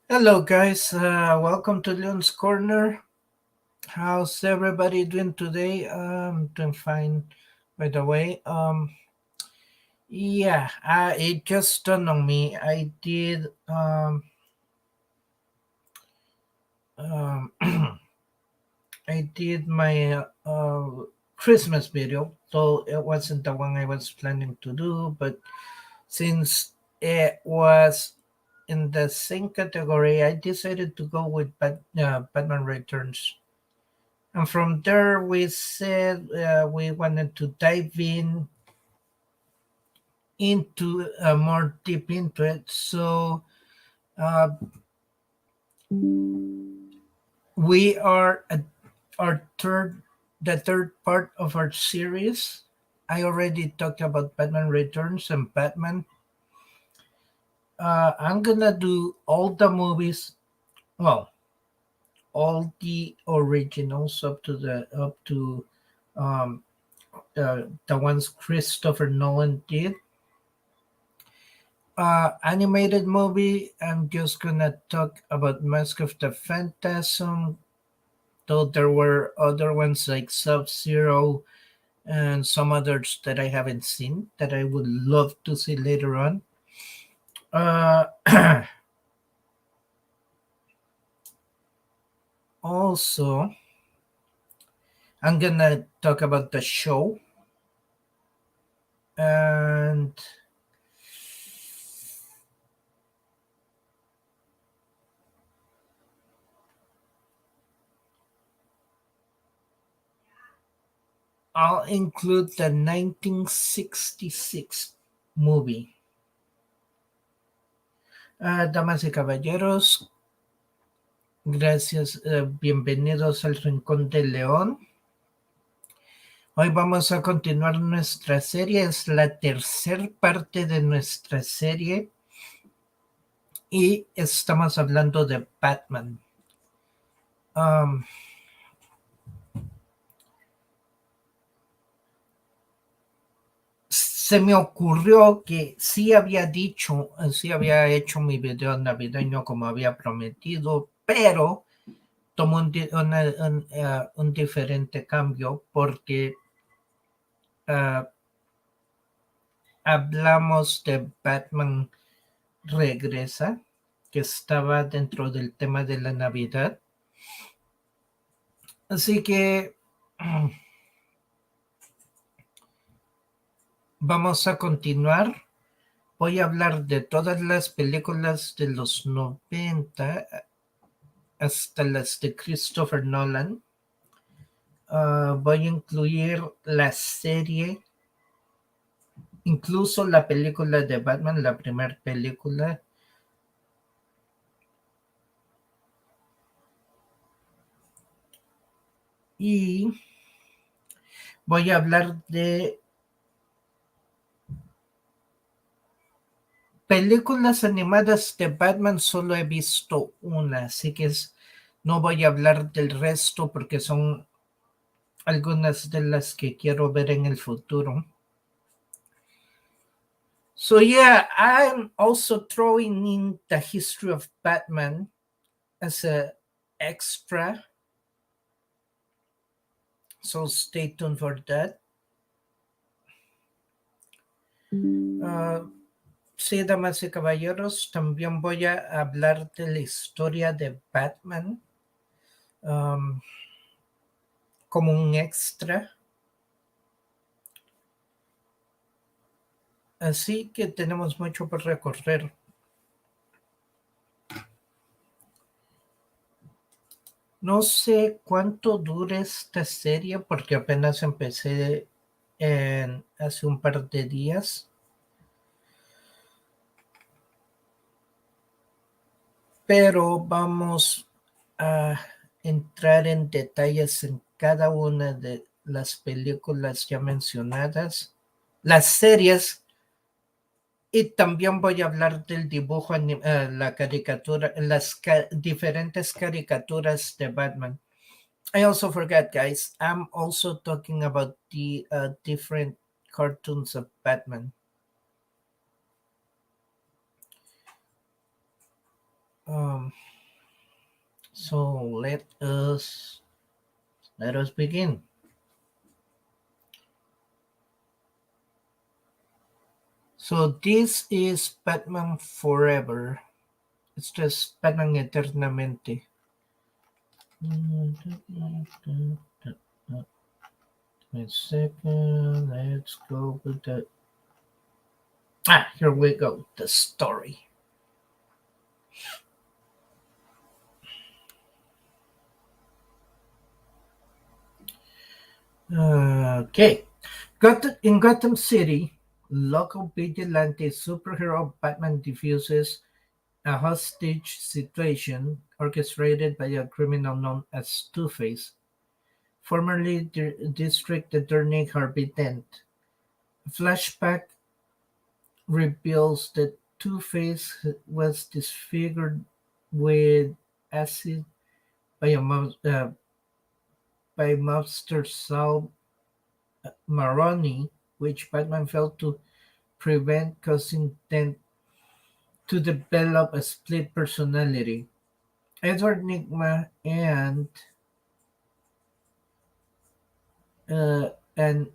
Hello, guys. Welcome to Leon's Corner. How's everybody doing today? Doing fine, by the way. Yeah, it just dawned on me. Um, I did my Christmas video, so it wasn't the one I was planning to do, but since it was in the same category, I decided to go with Batman Returns. And from there, we said we wanted to dive into more deep into it. So uh, we are at our the third part of our series. I already talked about Batman Returns and Batman. I'm gonna do all the movies. Well, all the originals up to um, the ones Christopher Nolan did. Animated movie, I'm just gonna talk about Mask of the Phantasm, though there were other ones like Sub Zero and some others that I haven't seen that I would love to see later on. Uh, Also, I'm gonna talk about the show, and I'll include the 1966 movie. Damas y caballeros, gracias, bienvenidos al Rincón del León. Hoy vamos a continuar nuestra serie, es la tercera parte de nuestra serie y estamos hablando de Batman. Um, Se me ocurrió que sí había hecho mi video navideño como había prometido, pero tomó un diferente cambio porque ah, hablamos de Batman Regresa, que estaba dentro del tema de la Navidad. Así que vamos a continuar. Voy a hablar de todas las películas de los 90 hasta las de Christopher Nolan. Voy a incluir la serie, incluso la película de Batman, la primera película. Y voy a hablar de películas animadas de Batman, solo he visto una, así que no voy a hablar del resto porque son algunas de las que quiero ver en el futuro. So yeah, I'm also throwing in the history of Batman as a extra. So stay tuned for that. Sí, damas y caballeros, también voy a hablar de la historia de Batman um, como un extra. Así que tenemos mucho por recorrer. No sé cuánto dure esta serie porque apenas empecé hace un par de días. Pero vamos a entrar en detalles en cada una de las películas ya mencionadas, las series, y también voy a hablar del dibujo, la caricatura, diferentes caricaturas de Batman. I also forgot, guys, I'm also talking about the different cartoons of Batman. Um, so let us begin. So this is Batman Forever. It's just Batman Eternamente. Wait a second. Let's go with the. Here we go. The story. Okay. In Gotham City, local vigilante superhero Batman diffuses a hostage situation orchestrated by a criminal known as Two-Face, formerly District Attorney Harvey Dent. A flashback reveals that Two-Face was disfigured with acid by by mobster Sal Maroni, which Batman failed to prevent, causing Dent to develop a split personality. Edward Nigma and an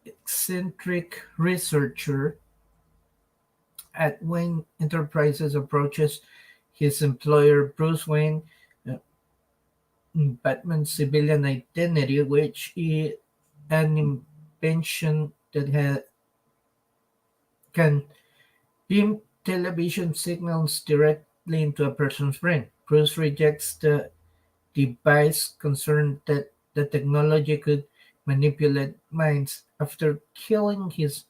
eccentric researcher at Wayne Enterprises approaches his employer Bruce Wayne, uh, Batman's civilian identity, which is an invention that can beam television signals directly into a person's brain. Bruce rejects the device, concerned that the technology could manipulate minds. After killing his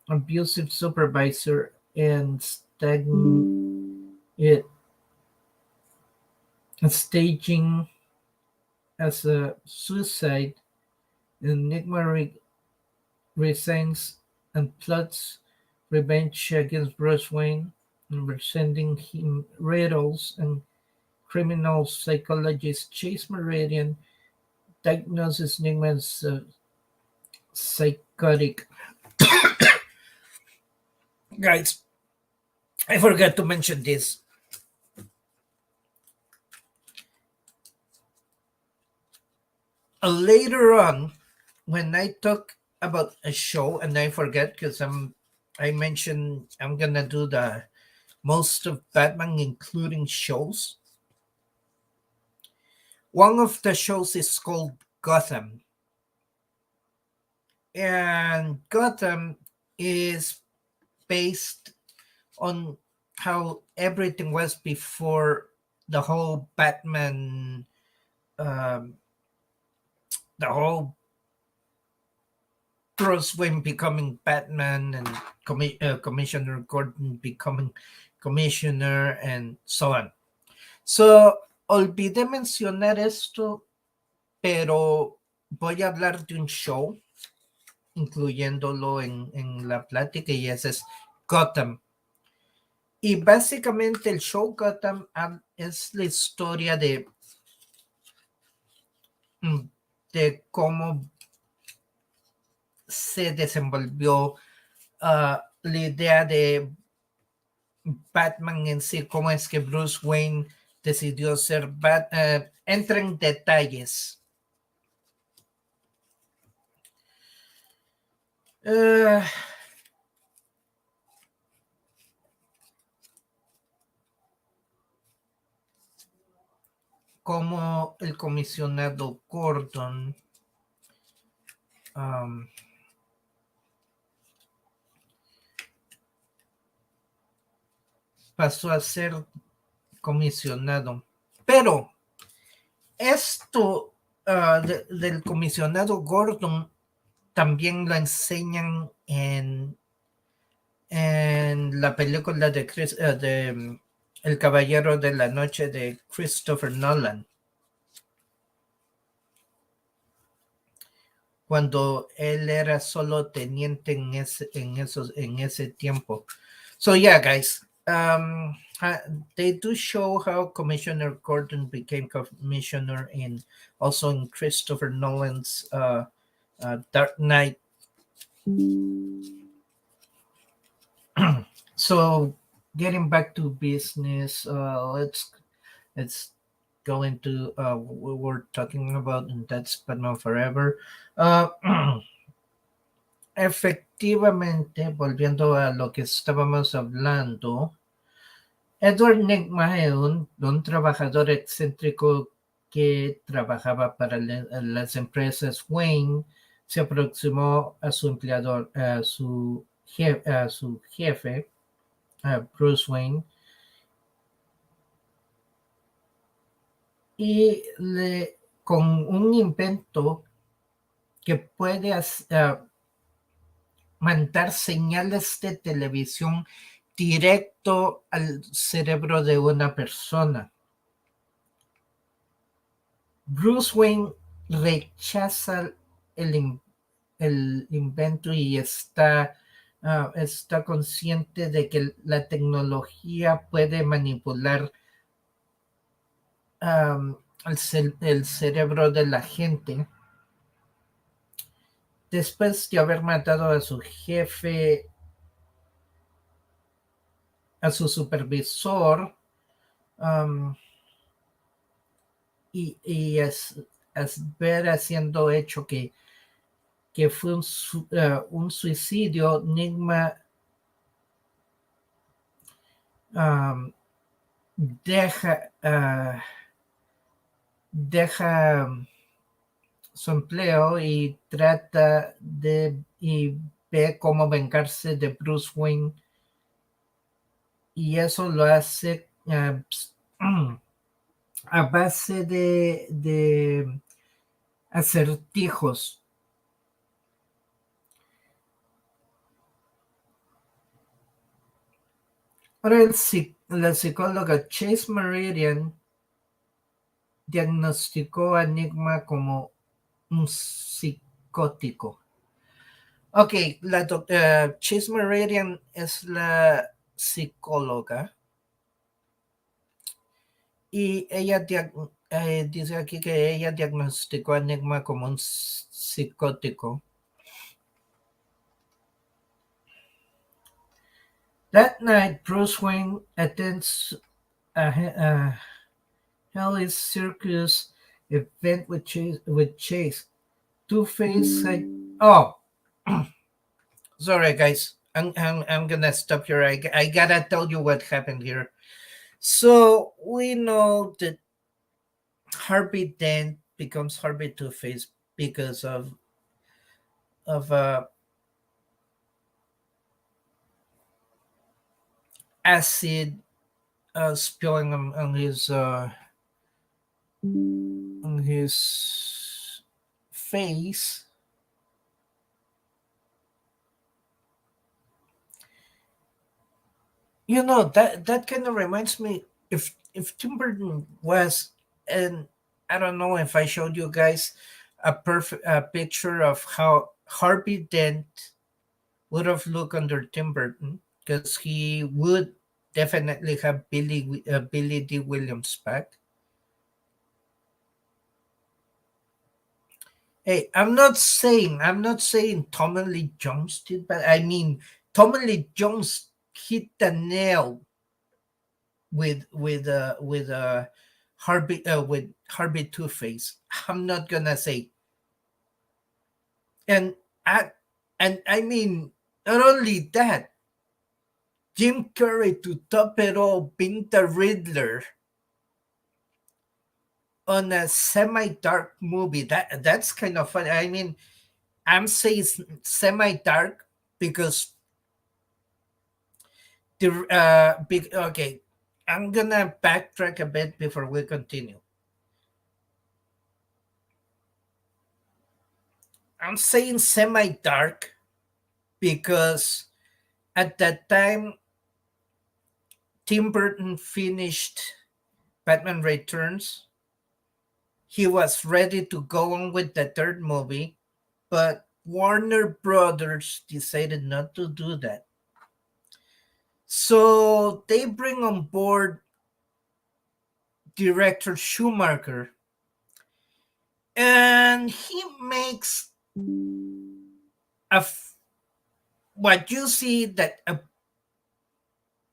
abusive supervisor and it staging as a suicide, Enigma resigns and plots revenge against Bruce Wayne, sending him riddles, and criminal psychologist Chase Meridian diagnoses Enigma as psychotic. Guys, I forgot to mention this. Later on, when I talk about a show, and I forget because I mentioned I'm gonna do the most of Batman, including shows. One of the shows is called Gotham, and Gotham is based on how everything was before the whole Batman, um, the whole Bruce Wayne becoming Batman and Commissioner Gordon becoming Commissioner and so on. So, olvidé mencionar esto, pero voy a hablar de un show, incluyéndolo en la plática, y ese es Gotham. Y básicamente el show Gotham es la historia de cómo se desenvolvió la idea de Batman en sí, cómo es que Bruce Wayne decidió ser Batman. Entra en detalles. Como el comisionado Gordon pasó a ser comisionado. Pero esto del comisionado Gordon también lo enseñan en la película de El Caballero de la Noche de Christopher Nolan, cuando él era solo teniente en ese tiempo. So yeah, guys, they do show how Commissioner Gordon became commissioner also in Christopher Nolan's Dark Knight. So getting back to business, let's go into what we're talking about, and that's Batman Forever. Uh, Efectivamente, volviendo a lo que estábamos hablando, Edward Nygma es un trabajador excéntrico que trabajaba para las empresas Wayne. Se aproximó a su empleador, a su jefe, a Bruce Wayne, y con un invento que puede mandar señales de televisión directo al cerebro de una persona. Bruce Wayne rechaza el, el invento y está consciente de que la tecnología puede manipular el cerebro de la gente. Después de haber matado a su jefe, a su supervisor, um, y ver haciendo hecho que fue un suicidio, Nigma um, deja, deja su empleo y ve cómo vengarse de Bruce Wayne, y eso lo hace a base de acertijos. Ahora la psicóloga Chase Meridian diagnosticó a Enigma como un psicótico. Ok, Chase Meridian es la psicóloga y ella dice aquí que ella diagnosticó a Enigma como un psicótico. That night, Bruce Wayne attends a Hell's Circus event with Chase. Two-Face. Oh, sorry, guys. I'm gonna stop here. I gotta tell you what happened here. So we know that Harvey Dent becomes Harvey Two-Face because of acid spilling on his face. You know, that kind of reminds me, if Tim Burton was, and I don't know if I showed you guys a perfect picture of how Harvey Dent would have looked under Tim Burton, because he would definitely have Billy D. Williams back. Hey, I'm not saying Tommy Lee Jones did, but I mean Tommy Lee Jones hit the nail with Harvey Two Face. I'm not gonna say, and I I mean, not only that, Jim Carrey to top it all, being the Riddler on a semi-dark movie. That's kind of funny. I mean, I'm saying semi-dark because okay. I'm gonna backtrack a bit before we continue. I'm saying semi-dark because at that time Tim Burton finished Batman Returns. He was ready to go on with the third movie, but Warner Brothers decided not to do that. So they bring on board director Schumacher, and he makes what you see that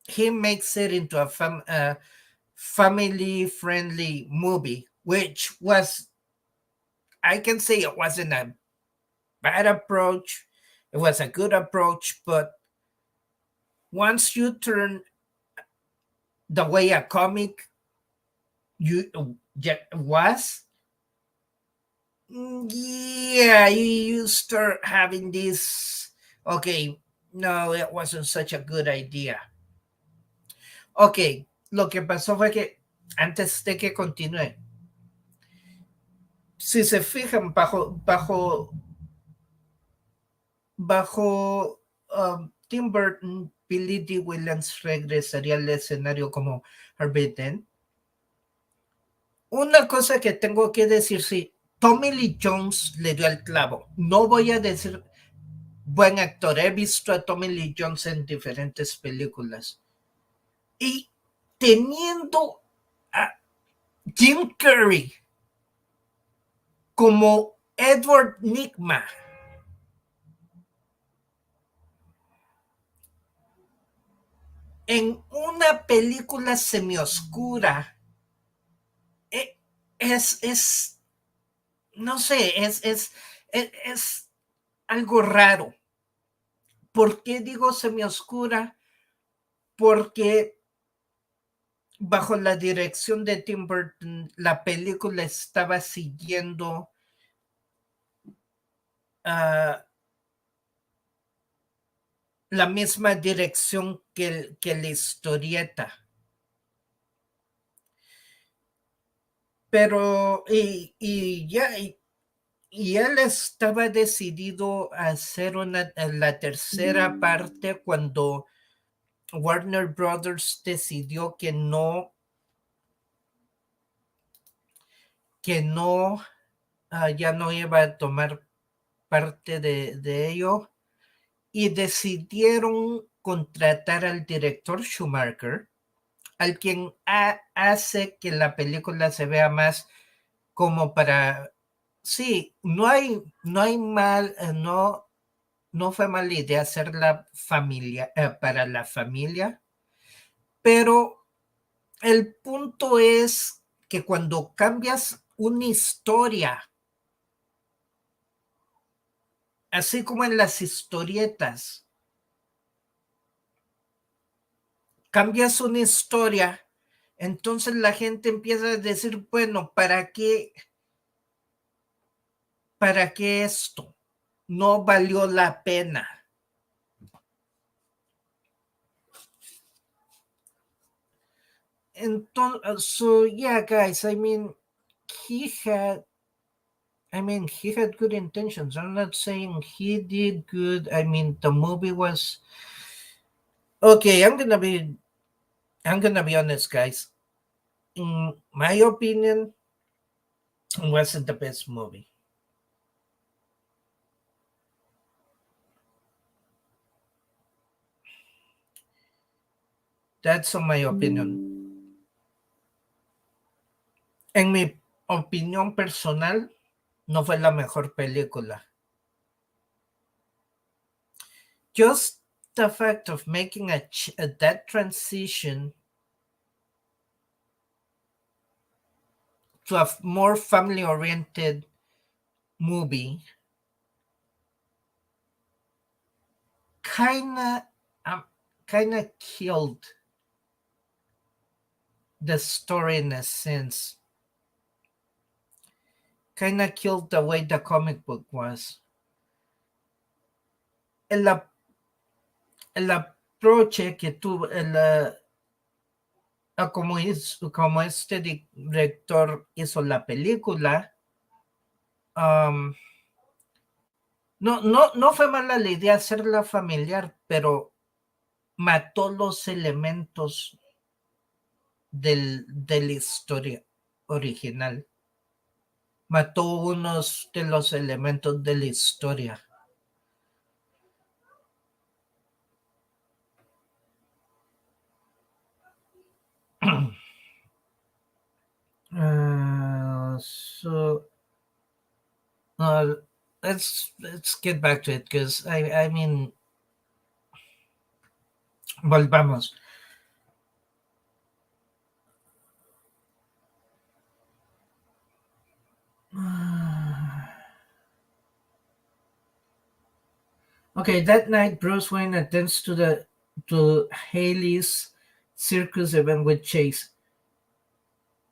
he makes it into a family-friendly movie, which was, I can say it wasn't a bad approach. It was a good approach, but once you turn the way a comic you was, yeah, you start having this. Okay, no, it wasn't such a good idea. Ok, lo que pasó fue que antes de que continúe, si se fijan bajo Tim Burton, Billy D. Williams regresaría al escenario como Harvey Dent. Una cosa que tengo que decir, sí, Tommy Lee Jones le dio el clavo. No voy a decir buen actor. He visto a Tommy Lee Jones en diferentes películas. Y teniendo a Jim Carrey como Edward Nygma en una película semioscura, es no sé, es algo raro. ¿Por qué digo semioscura? Porque bajo la dirección de Tim Burton, la película estaba siguiendo la misma dirección que la historieta. Pero, y él estaba decidido a hacer la tercera parte cuando Warner Brothers decidió que no ya no iba a tomar parte de ello, y decidieron contratar al director Schumacher, al quien hace que la película se vea más como para, sí, no hay mal, no fue mala idea hacerla para la familia, pero el punto es que cuando cambias una historia, así como en las historietas, cambias una historia, entonces la gente empieza a decir, bueno, ¿para qué esto? No valió la pena. Entonces, so yeah, guys, I mean, he had good intentions. I'm not saying he did good. I mean, the movie was okay. I'm gonna be honest, guys. In my opinion, it wasn't the best movie. That's my opinion. En mi opinión personal, no fue la mejor película. Just the fact of making that transition to a more family-oriented movie kind of killed the story in a sense. Kind of killed the way the comic book was. El approach que tuvo como este director hizo la película, no fue mala la idea hacerla familiar, pero mató los elementos de la historia original. Mató unos de los elementos de la historia. Let's get back to it, because I mean, volvamos. Okay, that night Bruce Wayne attends to Haley's circus event with Chase.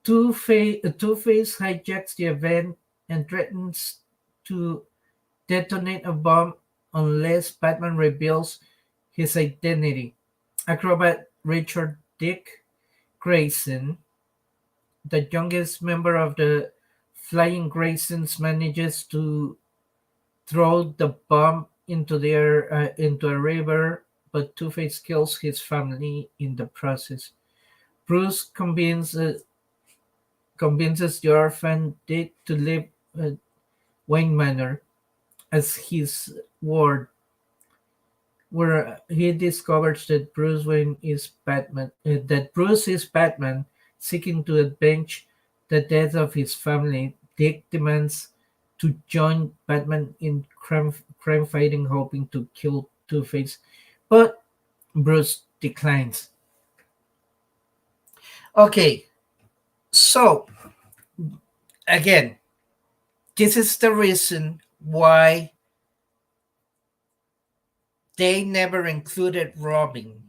Two-Face hijacks the event and threatens to detonate a bomb unless Batman reveals his identity. Acrobat Richard Dick Grayson, the youngest member of the Flying Graysons, manages to throw the bomb into a river, but Two-Face kills his family in the process. Bruce convinces the orphan Dick to leave Wayne Manor as his ward, where he discovers that Bruce is Batman, seeking to avenge the death of his family. Dick demands to join Batman in crime fighting, hoping to kill Two-Face, but Bruce declines. Okay, so again, this is the reason why they never included Robin.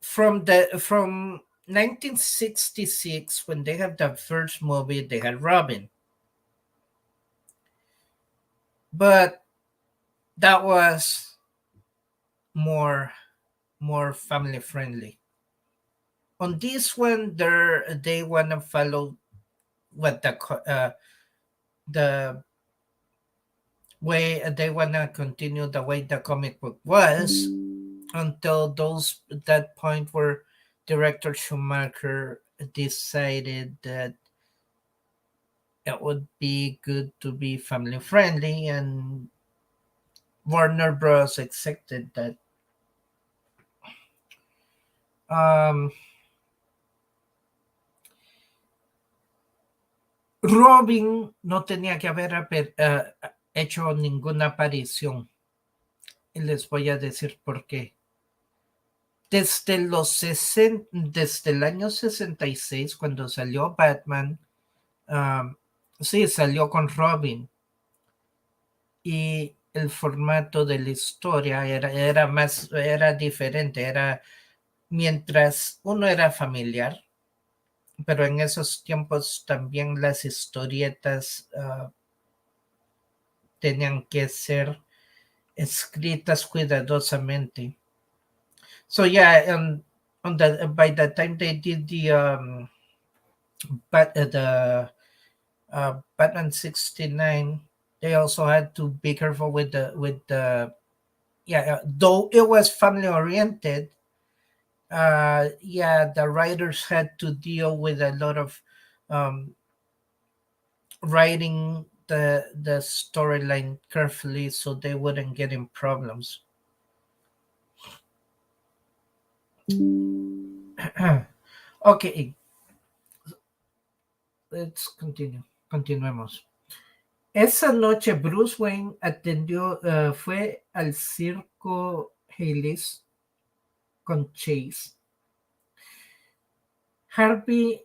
From 1966, when they have the first movie, they had Robin, but that was more family friendly. On this one, they wanna follow what the way they wanna continue the way the comic book was until that point where director Schumacher decided that it would be good to be family friendly, and Warner Bros. Accepted that. Um, Robin no tenía que haber hecho ninguna aparición. Y les voy a decir por qué. Desde el año 66, cuando salió Batman, sí, salió con Robin. Y el formato de la historia era diferente. Mientras uno era familiar, pero en esos tiempos también las historietas tenían que ser escritas cuidadosamente. So yeah, by the time they did Batman 69, they also had to be careful with the yeah, though it was family oriented. Yeah, the writers had to deal with a lot of um, writing the storyline carefully so they wouldn't get in problems. Okay, let's continue. Continuemos. Esa noche Bruce Wayne fue al circo Hayes con Chase. Harvey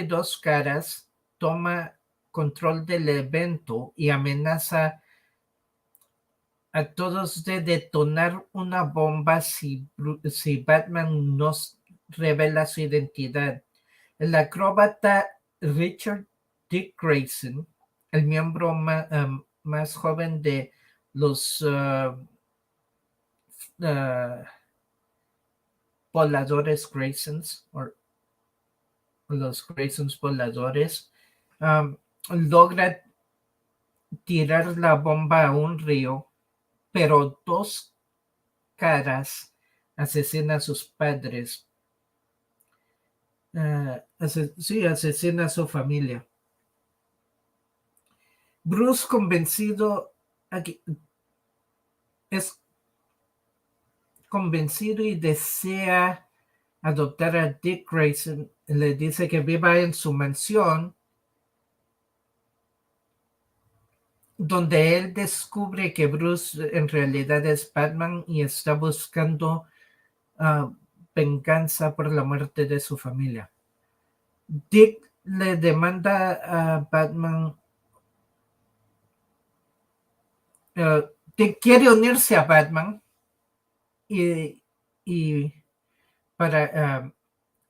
Dos Caras toma control del evento y amenaza a todos de detonar una bomba si Batman no revela su identidad. El acróbata Richard Dick Grayson, el miembro más joven de los voladores Graysons, o los Graysons voladores, logra tirar la bomba a un río, pero Dos Caras asesina a sus padres. Sí, asesina a su familia. Bruce, es convencido y desea adoptar a Dick Grayson. Le dice que viva en su mansión, donde él descubre que Bruce en realidad es Batman y está buscando venganza por la muerte de su familia. Dick le demanda a Batman que quiere unirse a Batman y, y para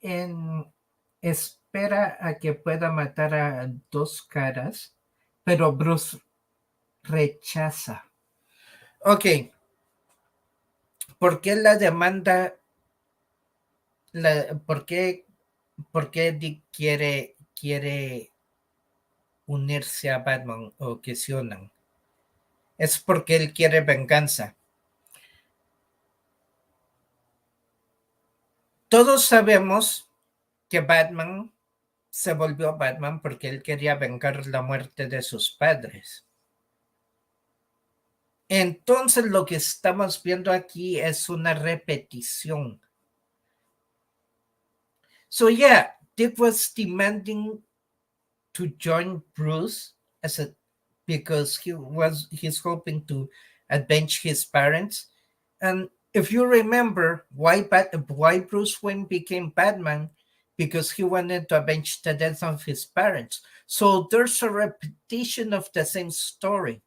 en, espera a que pueda matar a Dos Caras, pero Bruce rechaza. Ok, ¿por qué la demanda? ¿Por qué Dick quiere unirse a Batman o que se unan? Es porque él quiere venganza. Todos sabemos que Batman se volvió Batman porque él quería vengar la muerte de sus padres. Entonces lo que estamos viendo aquí es una repetición. So yeah, Dick was demanding to join Bruce as a because he's hoping to avenge his parents. And if you remember why Bruce Wayne became Batman, because he wanted to avenge the death of his parents. So there's a repetition of the same story.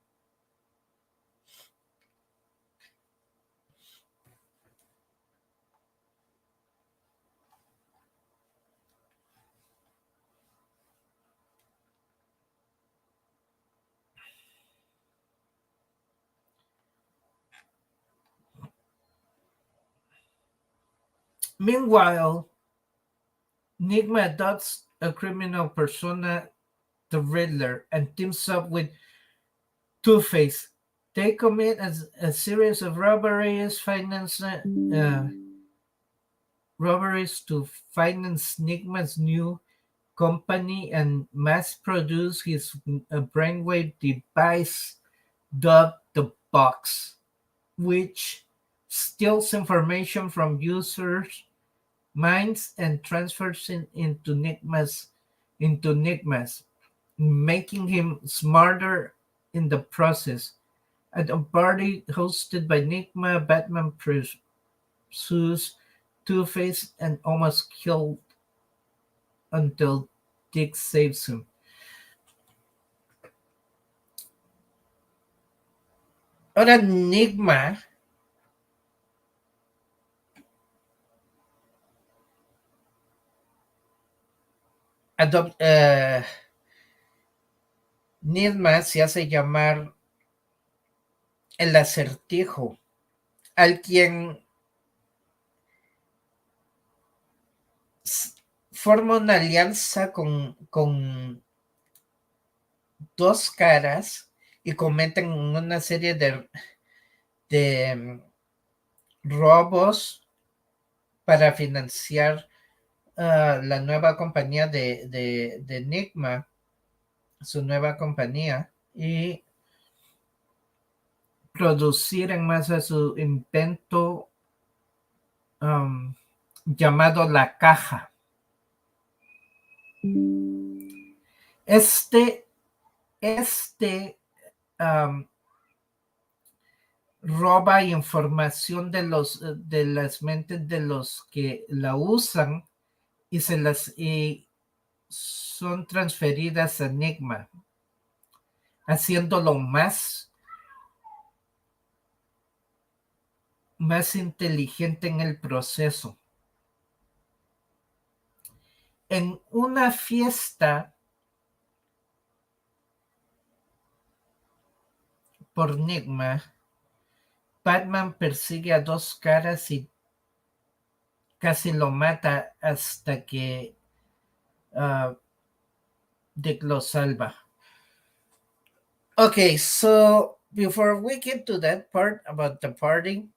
Meanwhile, Nigma adopts a criminal persona, the Riddler, and teams up with Two-Face. They commit a series of robberies to finance Nigma's new company and mass produce his brainwave device dubbed the Box, which steals information from users' minds and transfers it into Nigma's, making him smarter in the process. At a party hosted by Nigma, Batman pursues Two-Face and almost killed until Dick saves him. Ahora Nigma Nigma se hace llamar el Acertijo, al quien forma una alianza con Dos Caras y cometen una serie de robos para financiar la nueva compañía de Enigma, su nueva compañía, y producir en masa su invento llamado La Caja. Este roba información de las mentes de los que la usan y son transferidas a Enigma, haciéndolo más inteligente en el proceso. En una fiesta por Enigma, Batman persigue a Dos Caras y casi lo mata hasta que Dick lo salva. Okay, so before we get to that part about the party,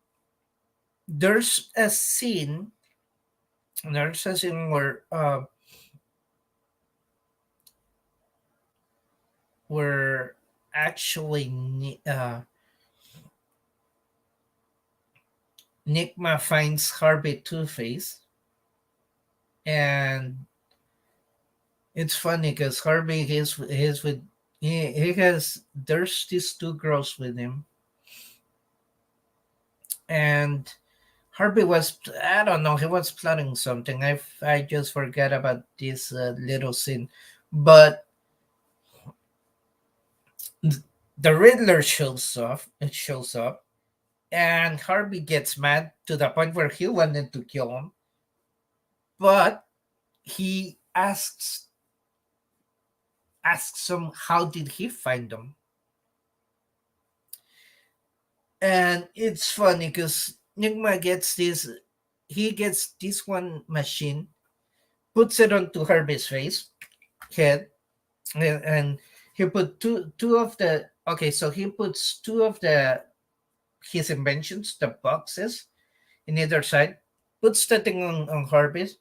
there's a scene where actually Nigma finds Harvey Two-Face, and it's funny because Harvey is with he has there's these two girls with him, and Harvey was, I don't know, he was plotting something. I just forgot about this little scene, but The Riddler shows up, and Harvey gets mad to the point where he wanted to kill him, but he asks him how did he find him. And it's funny because Nigma gets this one machine, puts it onto Harvey's head, and he put two of the okay, so he puts two of the his inventions, the boxes, in either side, puts the thing on Harvey's,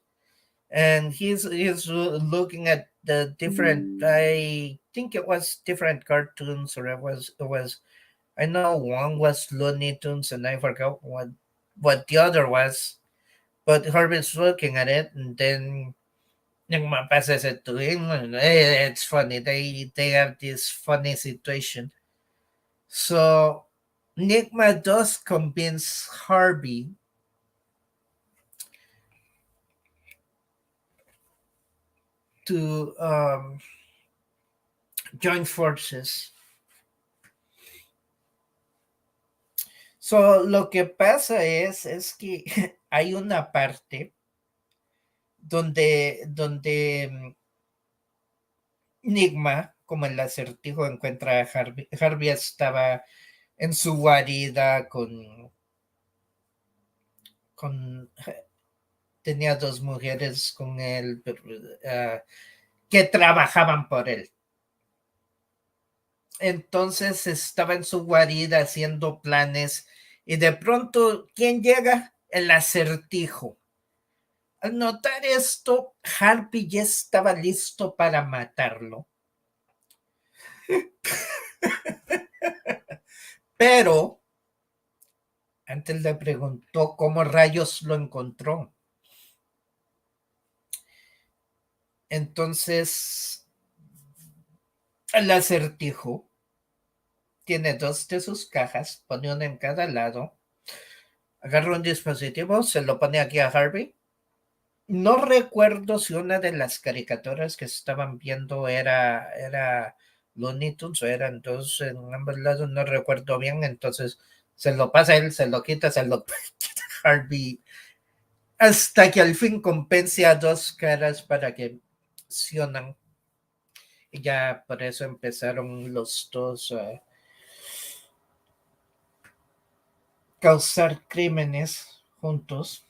and he's looking at the different. I think it was different cartoons, or it was. I know one was Looney Tunes, and I forgot what the other was. But Harvey's looking at it, and then Nigma passes it to him, and it's funny. They have this funny situation. So Nigma does convince Harvey to join forces. So lo que pasa es que hay una parte donde Nigma, como el acertijo, encuentra a Harvey. Harvey estaba en su guarida con tenía dos mujeres con él, que trabajaban por él. Entonces estaba en su guarida haciendo planes y de pronto, ¿quién llega? El acertijo. Al notar esto, Harvey ya estaba listo para matarlo. Pero antes le preguntó cómo rayos lo encontró. Entonces, el acertijo tiene dos de sus cajas, pone una en cada lado, agarra un dispositivo, se lo pone aquí a Harvey. No recuerdo si una de las caricaturas que estaban viendo era Looney Tunes o eran dos en ambos lados, no recuerdo bien, entonces se lo pasa a él, se lo quita, se lo quita a Harvey, hasta que al fin compense a dos caras para que accionan. Y ya por eso empezaron los dos a causar crímenes juntos.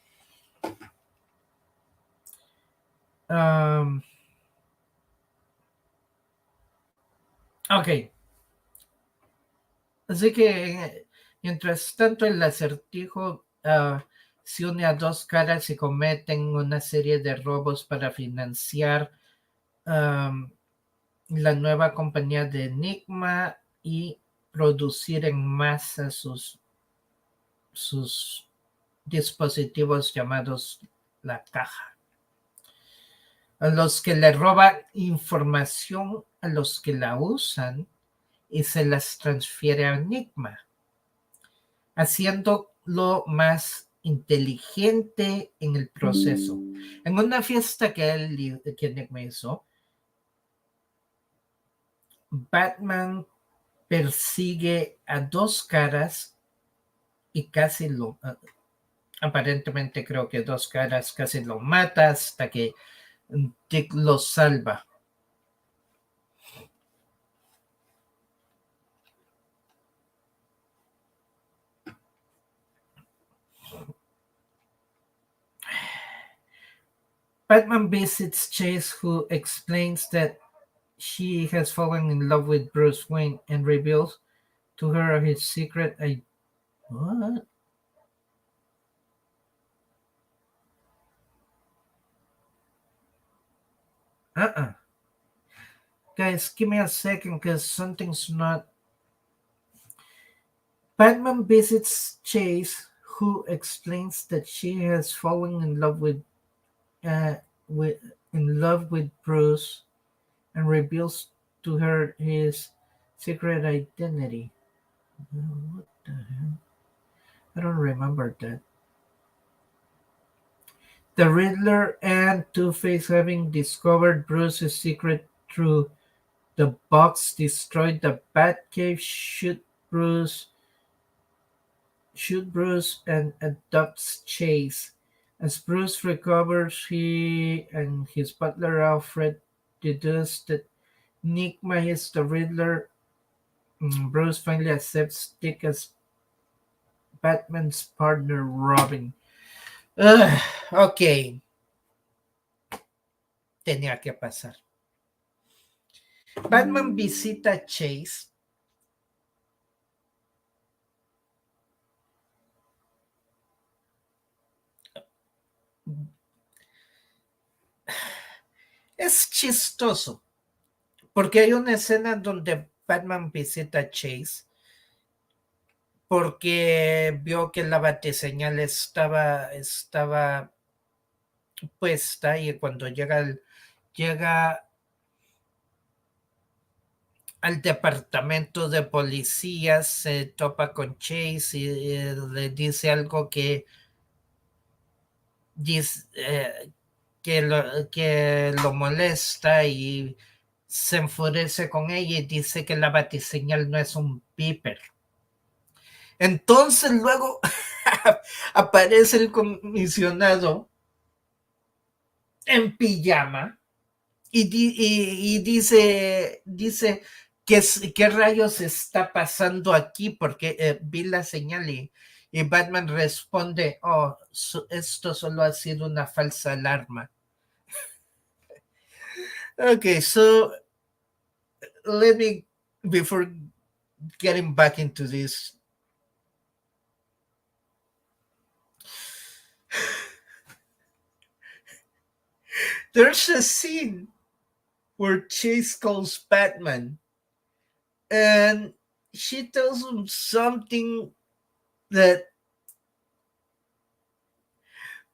Ok. Así que mientras tanto el acertijo se une a dos caras y cometen una serie de robos para financiar la nueva compañía de Enigma y producir en masa sus dispositivos llamados la caja, a los que le roba información a los que la usan y se las transfiere a Enigma, haciéndolo más inteligente en el proceso. En una fiesta que Enigma hizo, Batman persigue a dos caras y casi aparentemente creo que dos caras casi lo mata hasta que Dick lo salva. Batman visits Chase, who explains that she has fallen in love with Bruce Wayne and reveals to her his secret. What? Guys, give me a second because something's not. Batman visits Chase, who explains that she has fallen in love with Bruce, and reveals to her his secret identity. What the hell? I don't remember that. The Riddler and Two-Face, having discovered Bruce's secret through The Bugs destroy the Batcave, shoot Bruce and abducts Chase. As Bruce recovers, he and his butler Alfred deduce that Nigma is the Riddler. Bruce finally accepts Dick as Batman's partner, Robin. Ugh, ok, tenía que pasar. Batman visita a Chase. Es chistoso, porque hay una escena donde Batman visita a Chase porque vio que la batiseñal estaba puesta y cuando llega al departamento de policía se topa con Chase y le dice algo dice, que lo molesta y se enfurece con ella y dice que la batiseñal no es un beeper. Entonces luego aparece el comisionado en pijama y dice ¿qué rayos está pasando aquí? Porque vi la señal y Batman responde, esto solo ha sido una falsa alarma. Okay, so let me, before getting back into this, there's a scene where Chase calls Batman and she tells him something that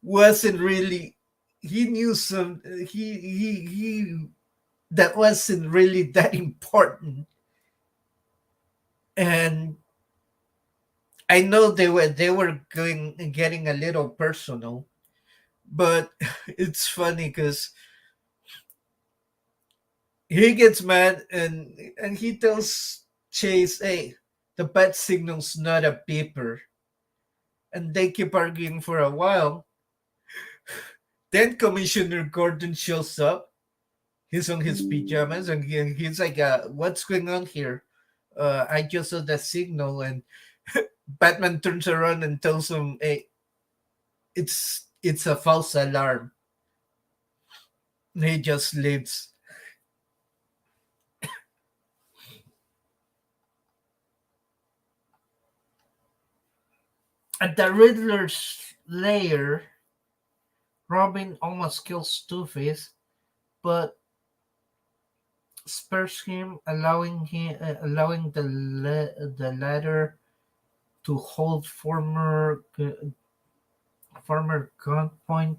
wasn't really, he knew some, he that wasn't really that important. And I know they were getting a little personal, but it's funny because he gets mad and he tells Chase, "Hey, the bat signal's not a beeper," and they keep arguing for a while. Then Commissioner Gordon shows up. He's on his pajamas and he's like, "What's going on here? I just saw the signal." And Batman turns around and tells him, "Hey, it's a false alarm." And he just leaves. At the Riddler's lair, Robin almost kills Two-Face, but spares him, allowing the latter to hold former gunpoint.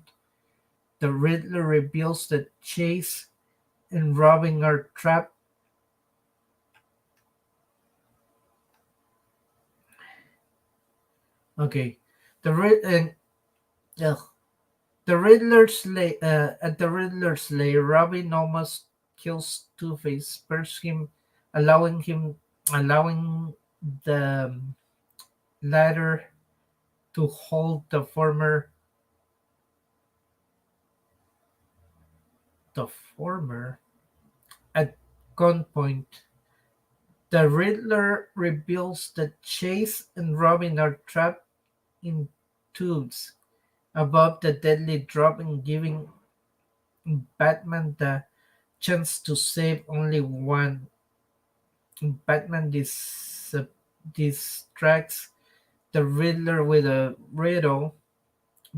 The Riddler reveals that Chase and Robin are trapped. Okay, the Rid and ugh. The at the Riddler's lair, Robin almost kills Two-Face, spares him, allowing the latter to hold the former at gunpoint. The Riddler reveals that Chase and Robin are trapped in tubes above the deadly drop and giving Batman the chance to save only one. Batman distracts the Riddler with a riddle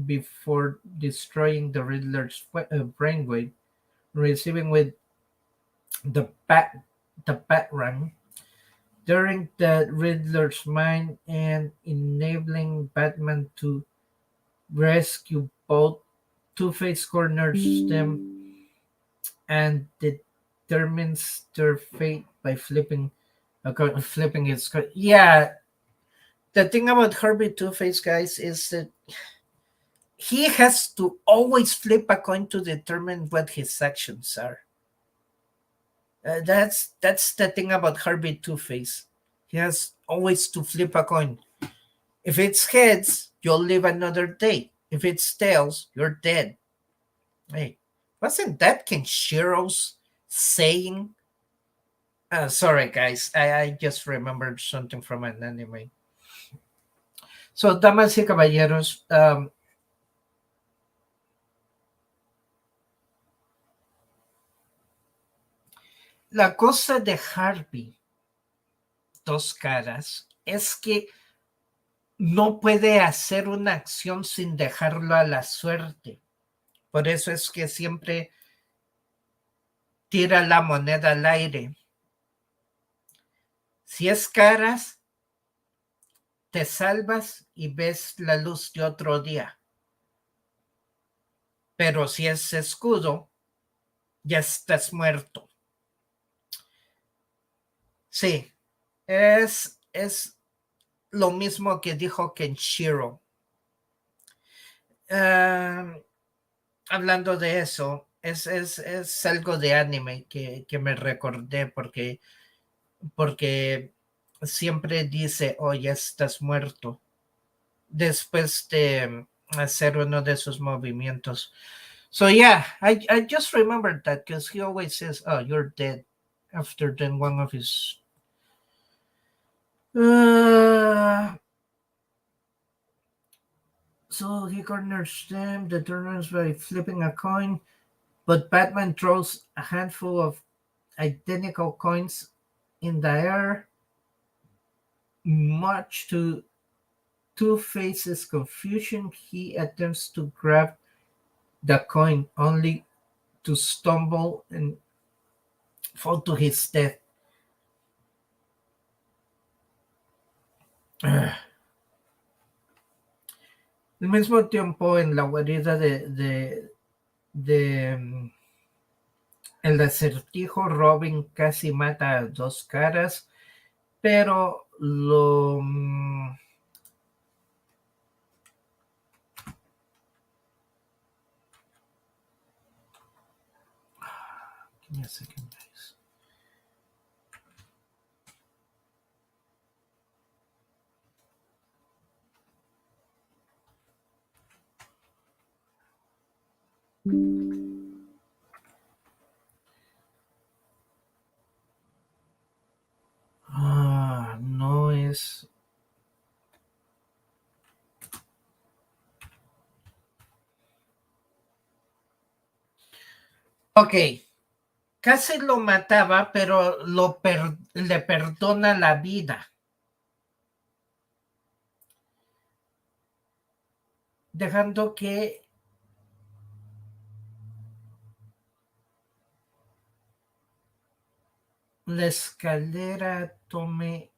before destroying the Riddler's brainwave, receiving with the bat the Batarang during the Riddler's mind and enabling Batman to rescue both. Two-Face corners them and determines their fate by flipping his coin. Yeah, the thing about Herbie Two-Face, guys, is that he has to always flip a coin to determine what his actions are. That's the thing about Harvey Two-Face. He has always to flip a coin. If it's heads, you'll live another day. If it's tails, you're dead. Hey, wasn't that Kenshiro's saying? Sorry, guys. I just remembered something from an anime. So, damas y caballeros, la cosa de Harvey, dos caras, es que no puede hacer una acción sin dejarlo a la suerte. Por eso es que siempre tira la moneda al aire. Si es caras, te salvas y ves la luz de otro día. Pero si es escudo, ya estás muerto. Sí, es lo mismo que dijo Kenshiro. Hablando de eso, es algo de anime que me recordé porque siempre dice, oh, ya estás muerto, después de hacer uno de sus movimientos. So yeah, I just remembered that because he always says, oh, you're dead after doing one of his... So he corners them, the tournaments by flipping a coin, but Batman throws a handful of identical coins in the air, much to Two-Face's confusion. He attempts to grab the coin only to stumble and fall to his death. Al mismo tiempo, en la guarida de el Acertijo, Robin casi mata a Dos Caras, pero lo... Give me a second, guys. No es... Ok, casi lo mataba, pero le perdona la vida, dejando que la escalera tome...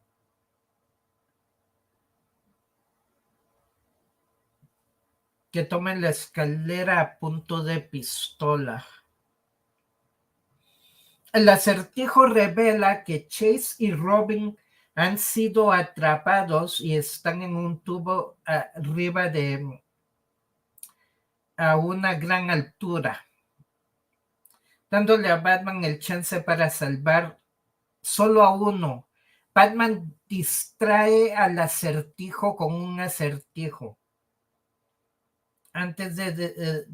que tome la escalera a punto de pistola. El Acertijo revela que Chase y Robin han sido atrapados y están en un tubo arriba a una gran altura, dándole a Batman el chance para salvar solo a uno. Batman distrae al Acertijo con un acertijo antes de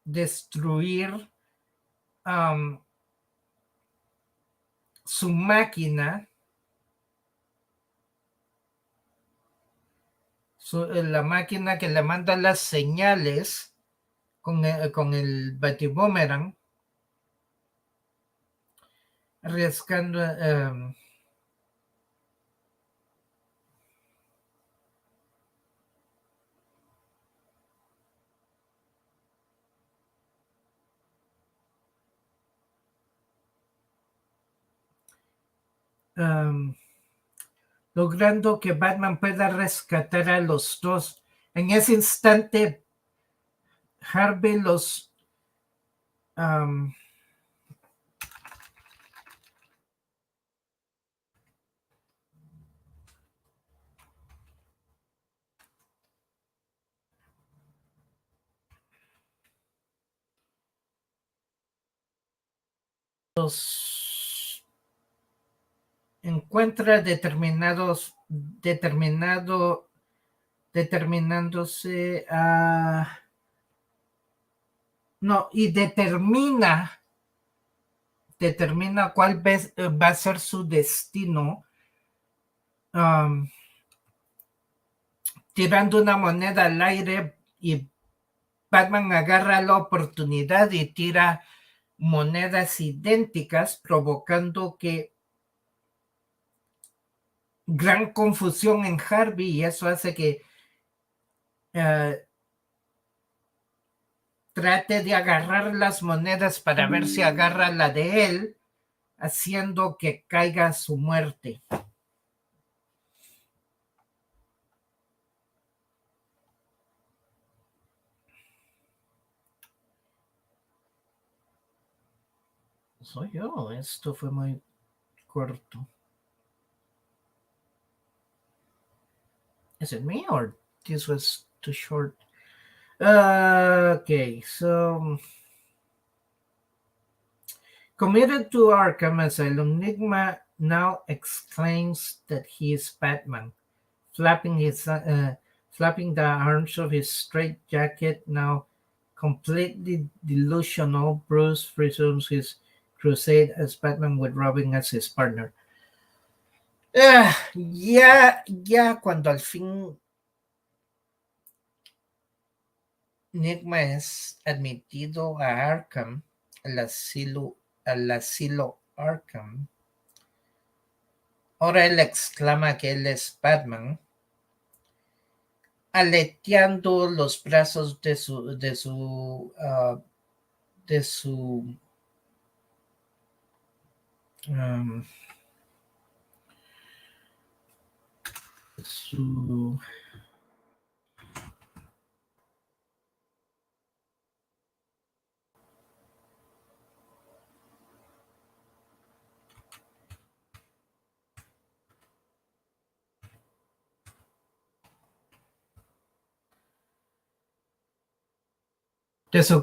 destruir su máquina, la máquina que le manda las señales con el Batiboomerang, arriesgando logrando que Batman pueda rescatar a los dos. En ese instante, Harvey los encuentra determinándose a... No, y determina cuál va a ser su destino, tirando una moneda al aire, y Batman agarra la oportunidad y tira monedas idénticas, provocando que gran confusión en Harvey, y eso hace que trate de agarrar las monedas para ver si agarra la de él, haciendo que caiga su muerte. Soy yo, esto fue muy corto. Is it me or this was too short? Okay, so committed to Arkham Asylum, Nigma now exclaims that he is Batman, flapping the arms of his straitjacket. Now completely delusional, Bruce resumes his crusade as Batman, with Robin as his partner. Ya cuando al fin Nigma es admitido a Arkham, al asilo Arkham, ahora él exclama que él es Batman, aleteando los brazos de su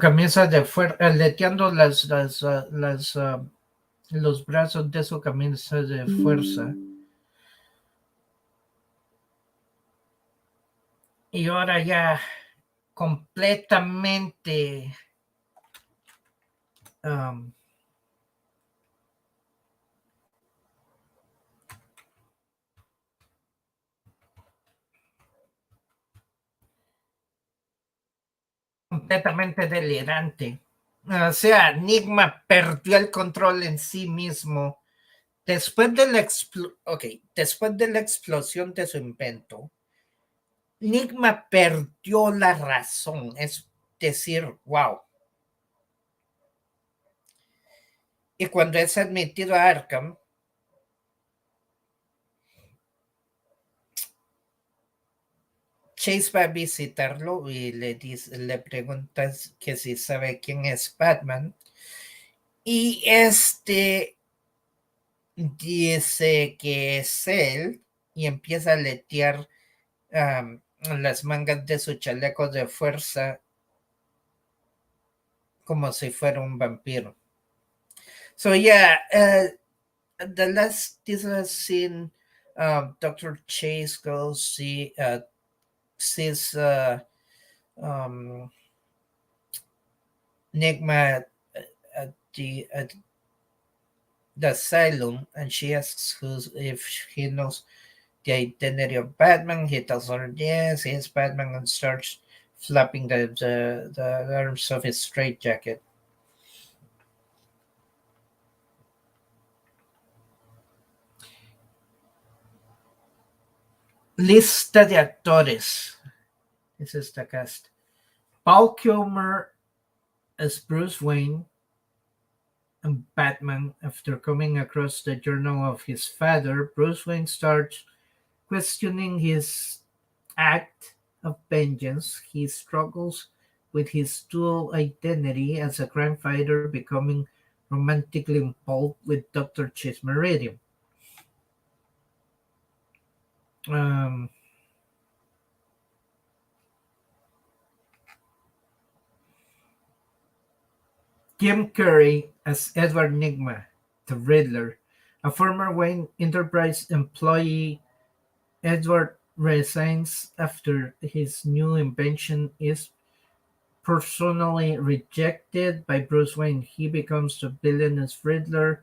camisa de fuerza, aleteando los brazos de su camisa de fuerza. Y ahora ya completamente completamente delirante. O sea, Enigma perdió el control en sí mismo. Después de la explosión de su invento, Enigma perdió la razón. Es decir, wow. Y cuando es admitido a Arkham, Chase va a visitarlo y le pregunta que si sabe quién es Batman. Y dice que es él y empieza a letear las mangas de su chaleco de fuerza como si fuera un vampiro. So yeah, the last this was scene, Dr. Chase goes sees Nigma at the asylum, and she asks if he knows the identity of Batman. He tells her yes, he is Batman, and starts flapping the arms of his straitjacket. Lista de actores. This is the cast. Paul Kilmer as Bruce Wayne and Batman. After coming across the journal of his father, Bruce Wayne starts questioning his act of vengeance. He struggles with his dual identity as a crime fighter, becoming romantically involved with Dr. Chase Meridian. Jim Carrey as Edward Nigma. the Riddler. A former Wayne Enterprise employee, Edward resigns after his new invention is personally rejected by Bruce Wayne. He becomes the villainous Riddler,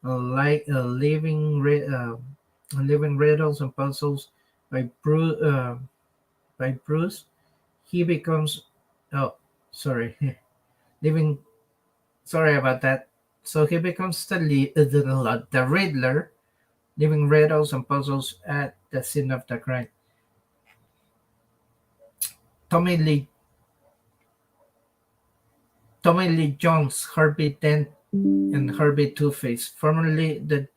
like living riddles and puzzles by Bruce. He becomes oh sorry living sorry about that. So he becomes the Riddler, leaving riddles and puzzles at the scene of the crime. Tommy Lee Tommy Lee Jones, Harvey Dent, and Harvey Two-Face, formerly the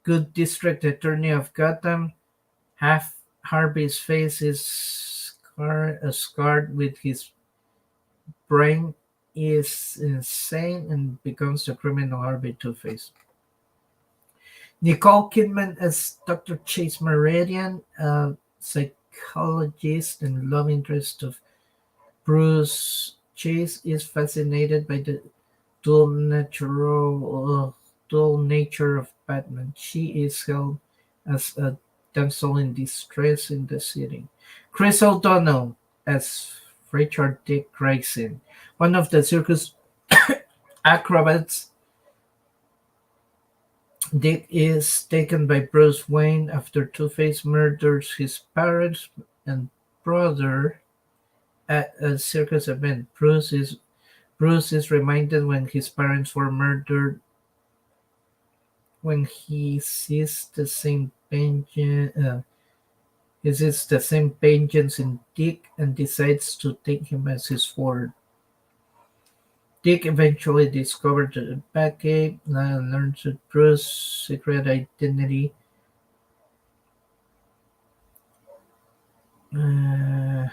good district attorney of Gotham. Half Harvey's face is scarred with his brain is insane and becomes the criminal Harvey Two-Face. Nicole Kidman as Dr. Chase Meridian, a psychologist and love interest of Bruce. Chase is fascinated by the dual nature of Batman. She is held as a damsel in distress in the city. Chris O'Donnell as Richard Dick Grayson, one of the circus acrobats. Dick is taken by Bruce Wayne after Two-Face murders his parents and brother at a circus event. Bruce is reminded when his parents were murdered when he sees the same vengeance in Dick and decides to take him as his ward. Dick eventually discovers the Batcave and learns Bruce's secret identity. Uh,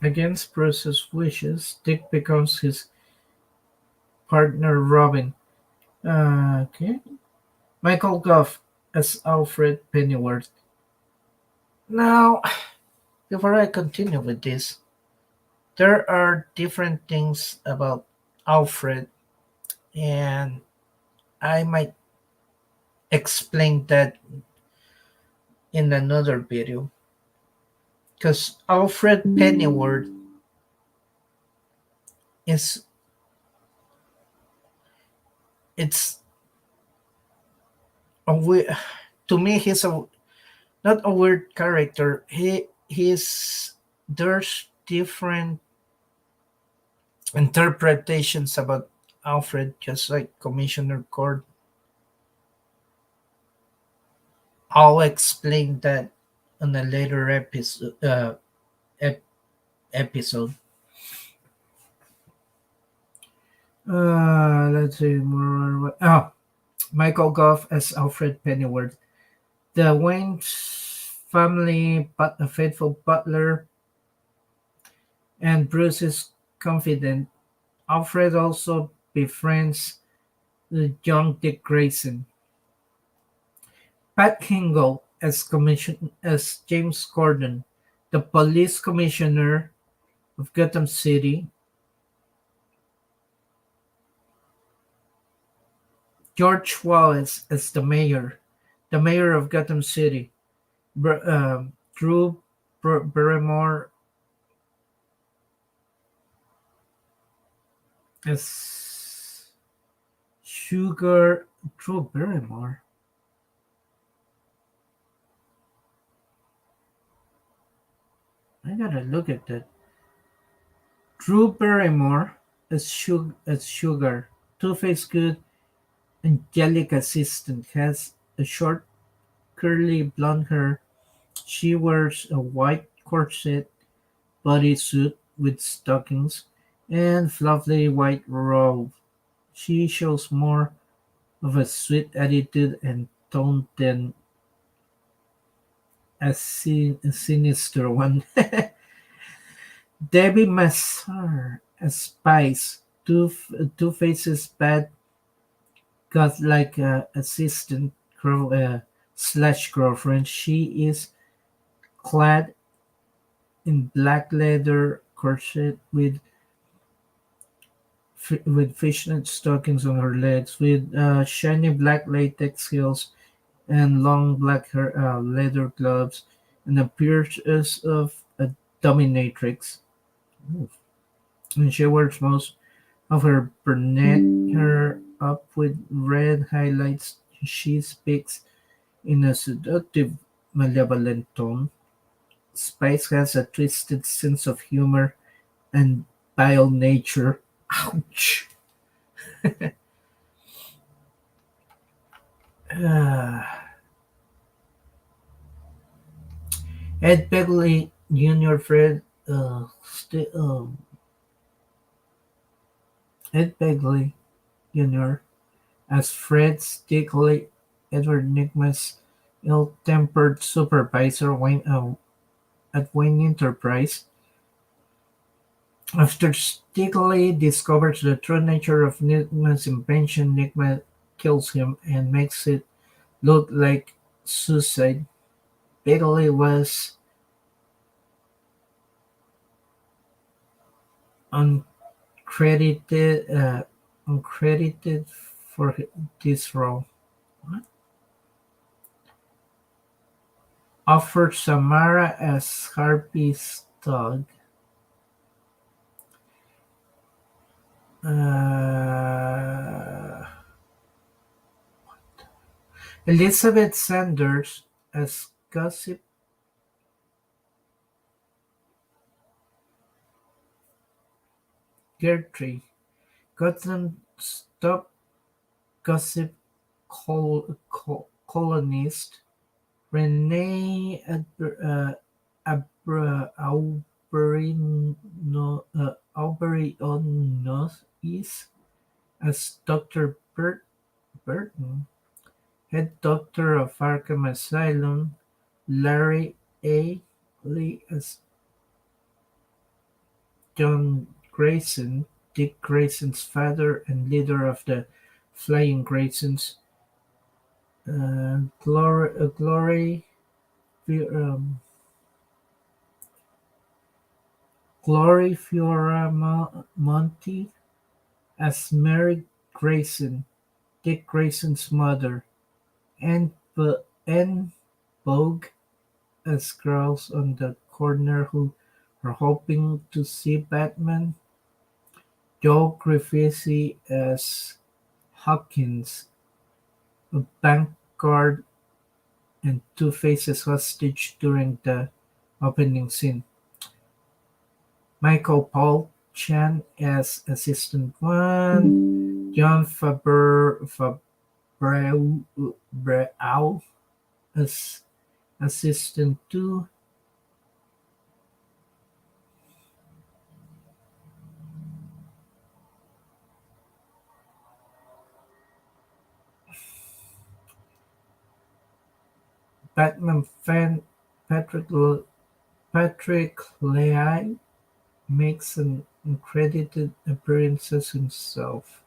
Against Bruce's wishes, Dick becomes his partner Robin. Okay. Michael Gough as Alfred Pennyworth. Now, before I continue with this, there are different things about Alfred, and I might explain that in another video. Because Alfred Pennyworth is it's a weird, to me he's a not a weird character. He's there's different interpretations about Alfred, just like Commissioner Gordon. I'll explain that on a later ep- episode. Let's see more. Oh, Michael Gough as Alfred Pennyworth. The Wayne family, but a faithful butler, and Bruce's confidant. Alfred also befriends the young Dick Grayson. Pat Hingle as James Gordon, the police commissioner of Gotham City. George Wallace as the mayor of Gotham City. Drew Barrymore as Sugar. Drew Barrymore. I gotta look at that. Drew Barrymore as Sugar. Two-Face Good angelic assistant has a short curly blonde hair. She wears a white corset bodysuit with stockings and fluffy white robe. She shows more of a sweet attitude and tone than a sinister one. Debbie Massar as Spice, Two Faces bad godlike assistant, slash girlfriend. She is clad in black leather corset with fishnet stockings on her legs, with shiny black latex heels and long black leather gloves, and appears of a dominatrix. And she wears most of her brunette hair up with red highlights. She speaks in a seductive, malevolent tone. Spice has a twisted sense of humor and vile nature. Ouch! Ah. Ed Begley Jr. Ed Begley Jr. as Fred Stickley, Edward Nygma's ill-tempered supervisor at Wayne Enterprise. After Stickley discovers the true nature of Nygma's invention, Nygma kills him and makes it look like suicide. Begley was uncredited uncredited for this role. Offered Samara as Harpy's dog. Uh, Elizabeth Sanders as Gossip Gertrude. Gotham stop gossip columnist Renee Aubrey is as Dr. Burton, head doctor of Arkham Asylum. Larry A. Lee as John Grayson, Dick Grayson's father and leader of the Flying Graysons. Um, Glory Fioramonti as Mary Grayson, Dick Grayson's mother, and Anne Bogue as girls on the corner who are hoping to see Batman. Joe Griffiths as Hawkins, a bank guard and Two-Face's hostage during the opening scene. Michael Paul Chan as Assistant 1, John Favreau as Assistant 2, Batman fan Patrick Leahy makes an uncredited appearance as himself.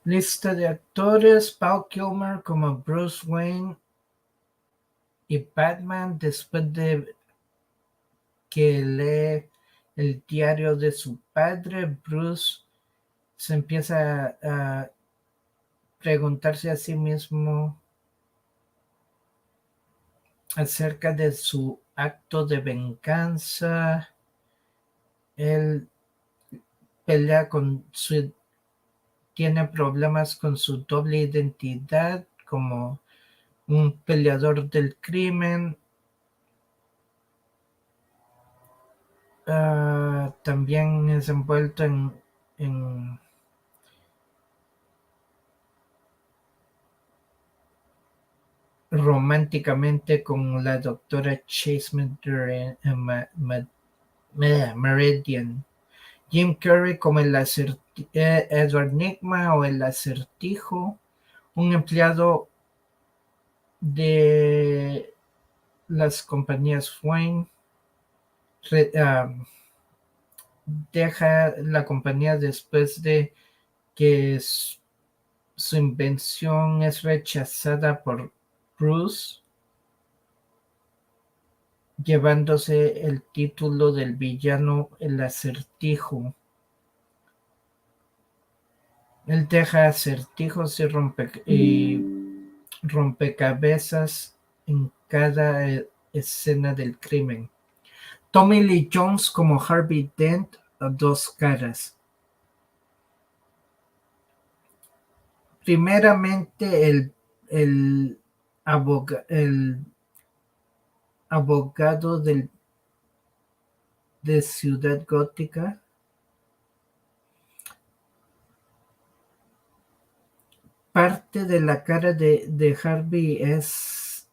Lista de actores: Val Kilmer como Bruce Wayne y Batman. Después de que lee el diario de su padre, Bruce se empieza a preguntarse a sí mismo acerca de su acto de venganza. Él pelea tiene problemas con su doble identidad como un peleador del crimen. También es envuelto en románticamente con la doctora Chase Meridian. Jim Carrey como Edward Nygma o el Acertijo, un empleado de las compañías Wayne deja la compañía después de que su invención es rechazada por Bruce, llevándose el título del villano El Acertijo. Él deja acertijos y rompecabezas en cada escena del crimen. Tommy Lee Jones como Harvey Dent, a dos caras. Primeramente, el abogado de Ciudad Gótica. Parte de la cara de Harvey es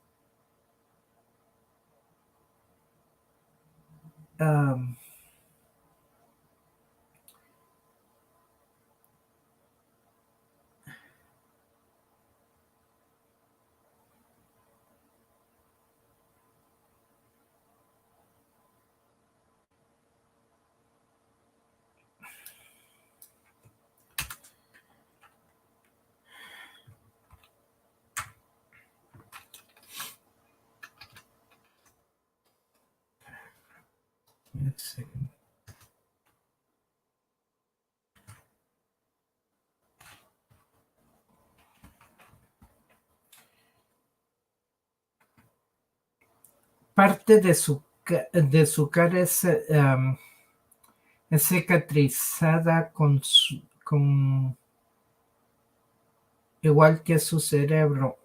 parte de su cara es cicatrizada con igual que su cerebro.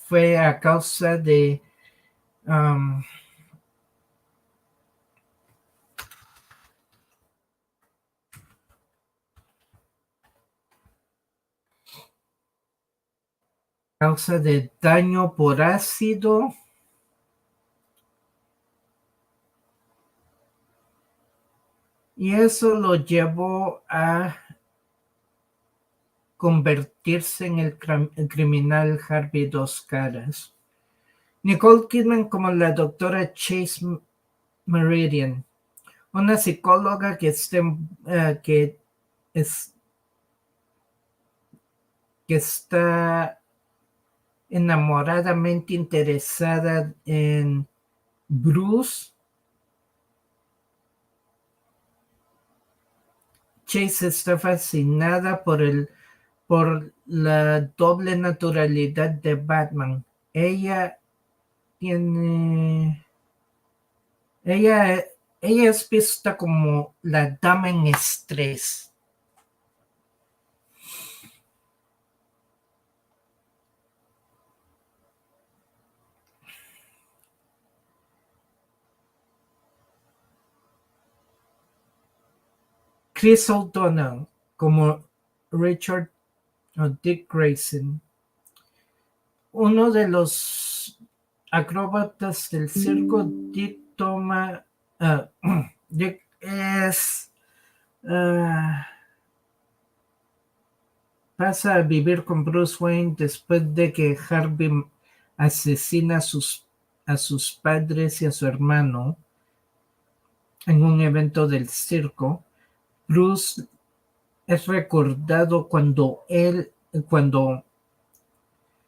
Fue a causa de daño por ácido y eso lo llevó a convertirse en el criminal Harvey Dos Caras. Nicole Kidman como la doctora Chase Meridian, una psicóloga que está enamoradamente interesada en Bruce. Chase está fascinada por la doble naturalidad de Batman. Ella es vista como la dama en estrés. Chris O'Donnell como Richard Dick Grayson, uno de los acróbatas del circo. Dick pasa a vivir con Bruce Wayne después de que Harvey asesina a sus padres y a su hermano en un evento del circo. Bruce es recordado cuando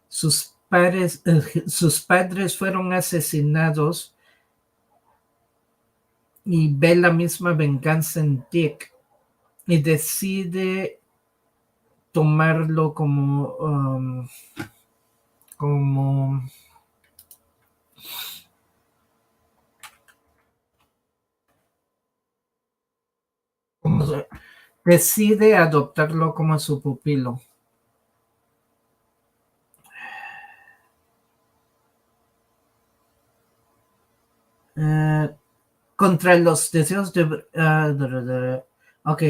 sus padres fueron asesinados y ve la misma venganza en Dick y decide tomarlo como decide adoptarlo como su pupilo. Contra los deseos de ok.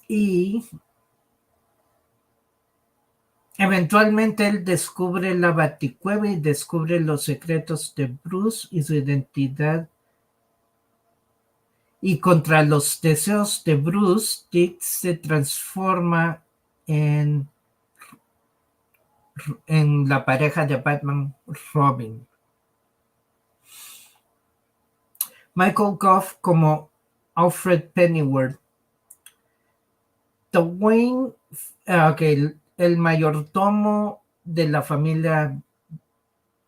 Y Eventualmente él descubre la Baticueva y descubre los secretos de Bruce y su identidad. Y contra los deseos de Bruce, Dick se transforma en, en la pareja de Batman, Robin. Michael Gough como Alfred Pennyworth. The Wayne, okay, el mayordomo de la familia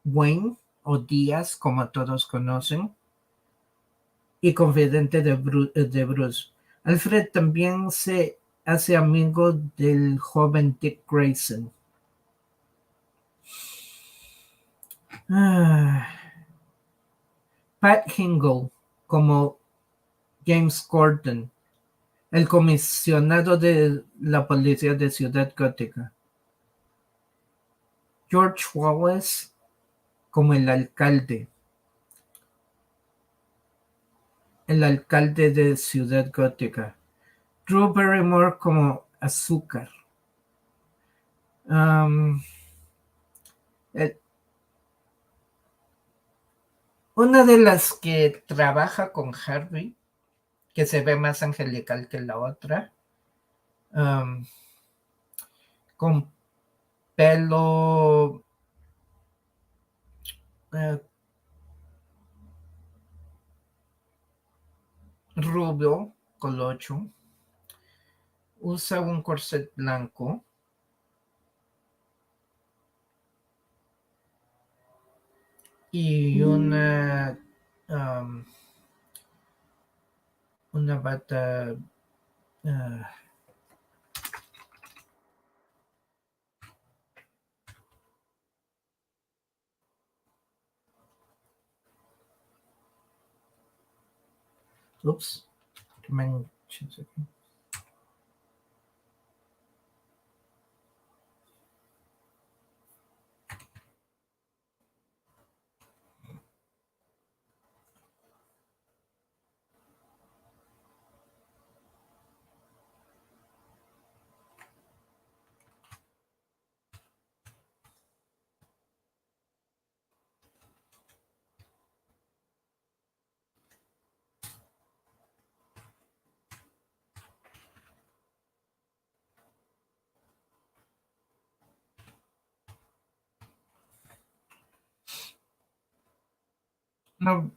Wayne, o Díaz, como todos conocen, y confidente de Bruce. Alfred también se hace amigo del joven Dick Grayson. Pat Hingle como James Gordon, el comisionado de la policía de Ciudad Gótica. George Wallace como el alcalde de Ciudad Gótica. Drew Barrymore como Azúcar. Una de las que trabaja con Harvey, que se ve más angelical que la otra, con pelo rubio, colocho, usa un corset blanco y una bata oops, manches aquí. No,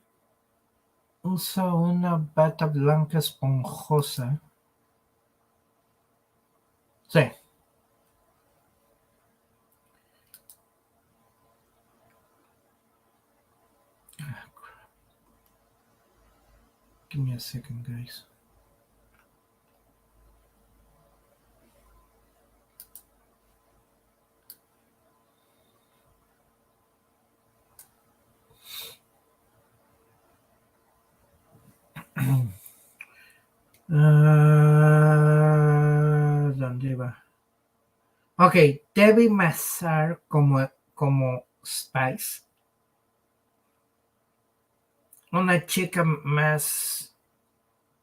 usa una bata blanca esponjosa. Sí. Give me a second, guys. ¿Dónde va? Ok, Debbie Mazar como Spice. Una chica más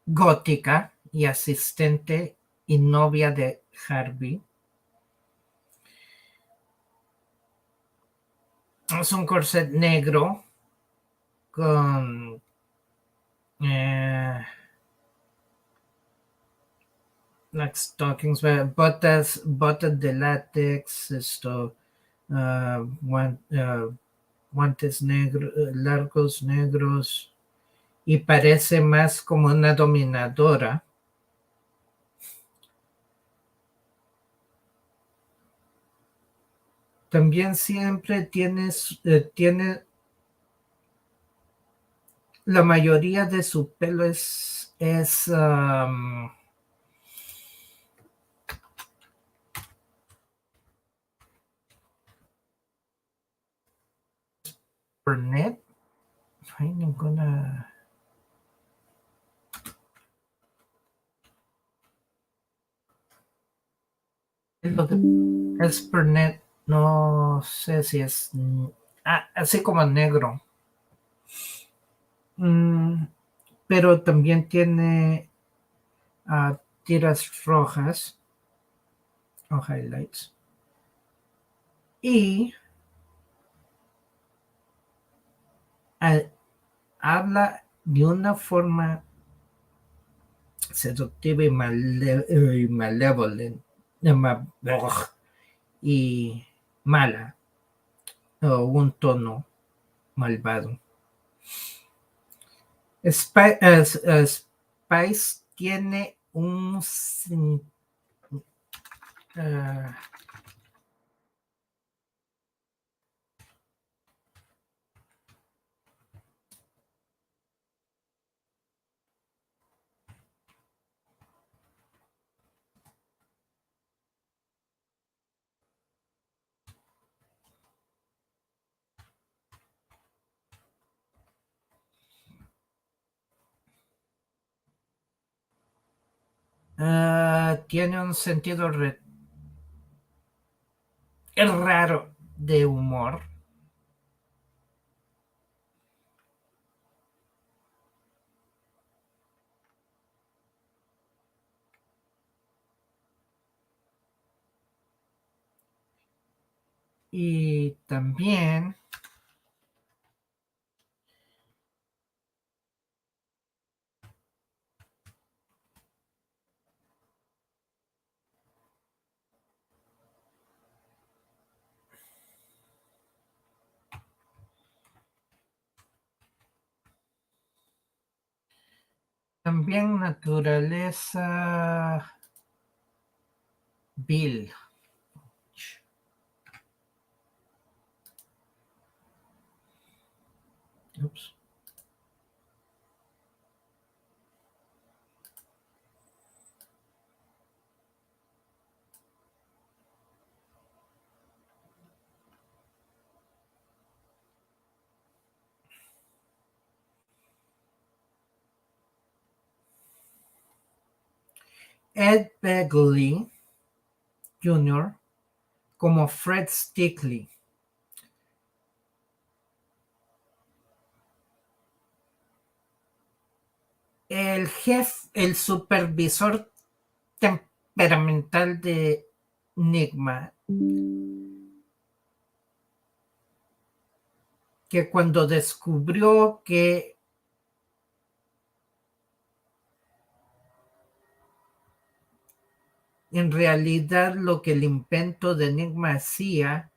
gótica y asistente y novia de Harvey. Es un corset negro con like stockings, botas de látex, guantes negros, largos negros, y parece más como una dominadora. También siempre tiene la mayoría de su pelo es Burnett. No hay ninguna. Es Burnett, no sé si es así como negro. Pero también tiene tiras rojas o highlights. y habla de una forma seductiva y malévola y mala, o un tono malvado. Spice tiene un uh, tiene un sentido raro de humor. Y también naturaleza vil. Oops. Ed Begley Jr. como Fred Stickley. El jefe, el supervisor temperamental de Enigma, que cuando descubrió que en realidad lo que el invento de Enigma hacía,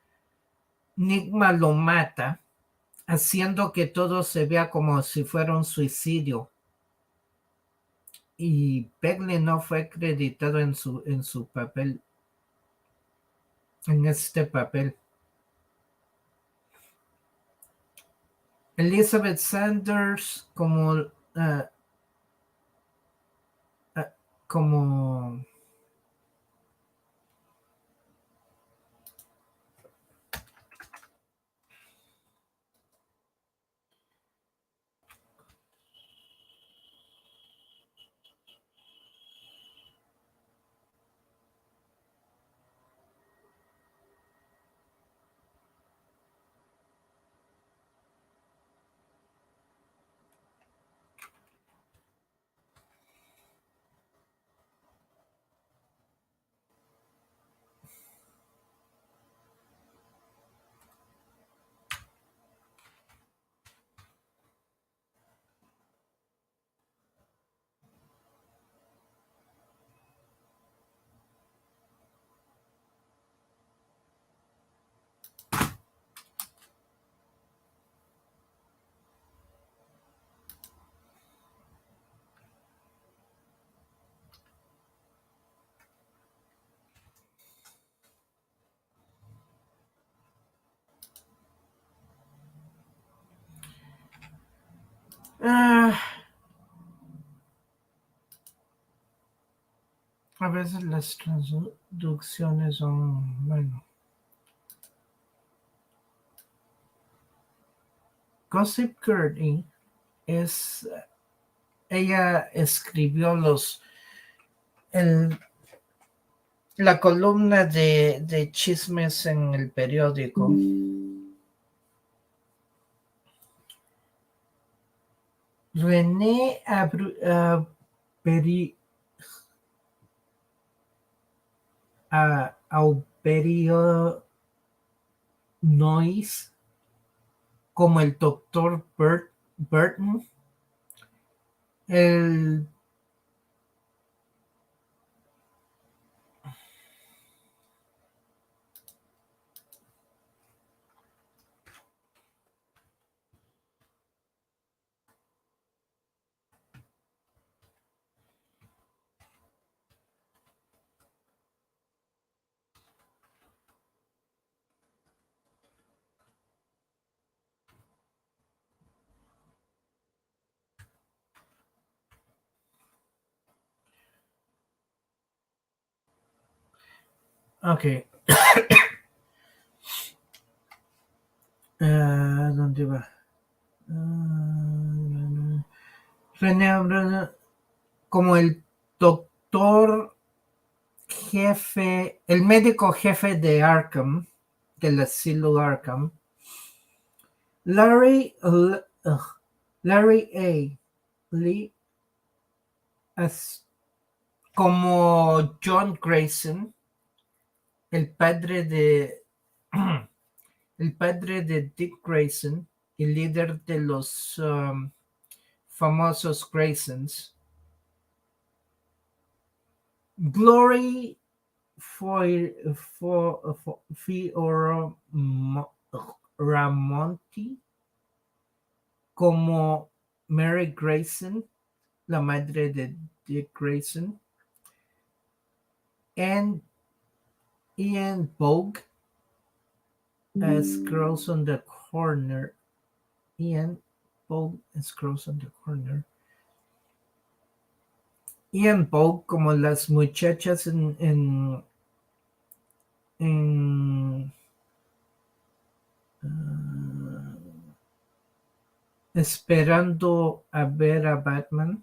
Enigma lo mata, haciendo que todo se vea como si fuera un suicidio. Y Begley no fue acreditado en su papel, en este papel. Elizabeth Sanders como a veces las traducciones son, bueno. Gossip Girl ella escribió la columna de chismes en el periódico. René Auberio Noyes como el Dr. Burton, el ok. ¿Dónde va? René Abrams como el doctor jefe, el médico jefe de Arkham, del asilo Arkham. Larry, Larry A. Lee como John Grayson, el padre de el padre de Dick Grayson y líder de los famosos Graysons. Glory Fioramonti como Mary Grayson, la madre de Dick Grayson. And Ian Bogue as Crows on the Corner. Ian Bogue as Crows on the Corner. Ian Bogue como las muchachas en esperando a ver a Batman.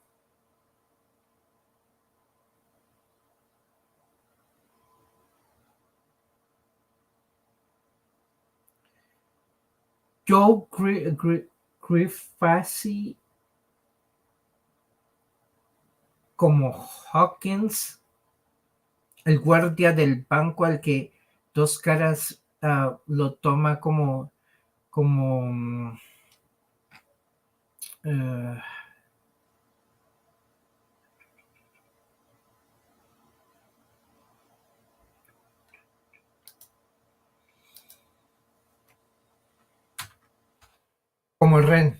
Joe Grifasi como Hawkins, el guardia del banco al que Dos Caras lo toma como como Ren.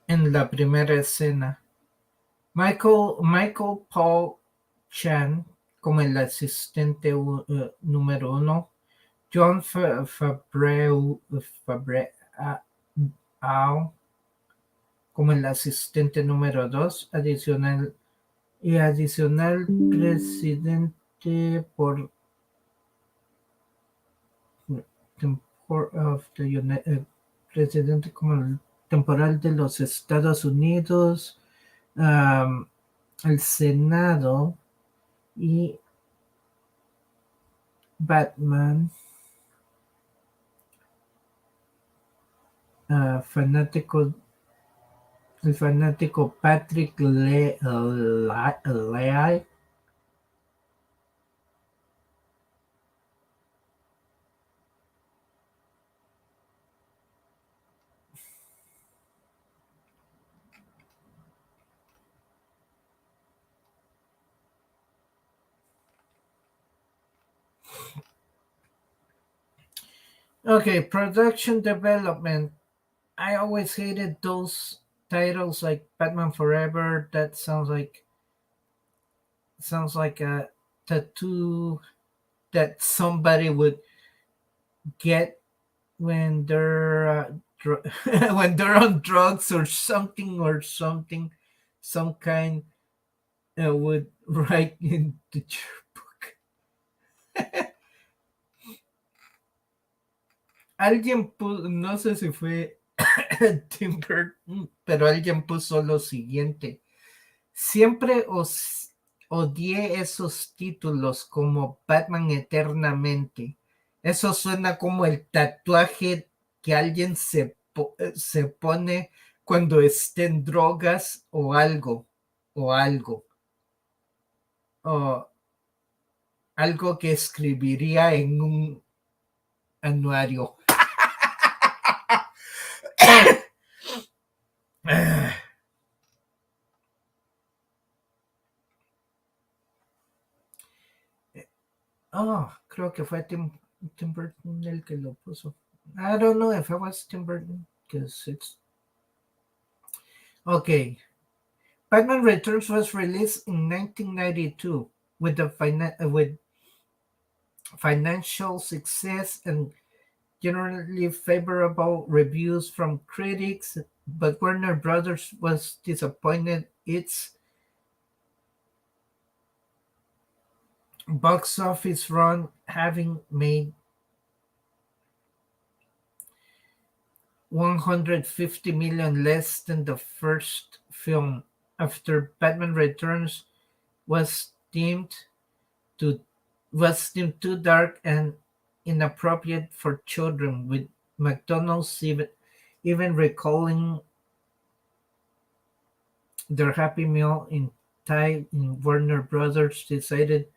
En la primera escena. Michael Paul Chan como el asistente número 1. John Fabreu como el asistente número 2. Adicional presidente por presidente como el temporal de los Estados Unidos, el Senado y Batman, fanático, el fanático Patrick Leahy. Okay, production development. I always hated those titles like Batman Forever. That sounds like a tattoo that somebody would get when they're when they're on drugs or something, some kind would write in the book. Alguien puso, no sé si fue Tim Burton, pero alguien puso lo siguiente. Siempre odié esos títulos como Batman Eternamente. Eso suena como el tatuaje que alguien se pone cuando esté en drogas o algo, o algo, o algo que escribiría en un anuario. Oh, creo que fue Tim Burton el que lo puso. I don't know if it was Tim Burton, because it's... Okay. Batman Returns was released in 1992 with with financial success and generally favorable reviews from critics, but Warner Brothers was disappointed. Its box office run having made 150 million less than the first film after Batman Returns was deemed to too dark and inappropriate for children, with McDonald's even recalling their Happy Meal in time. Warner Brothers decided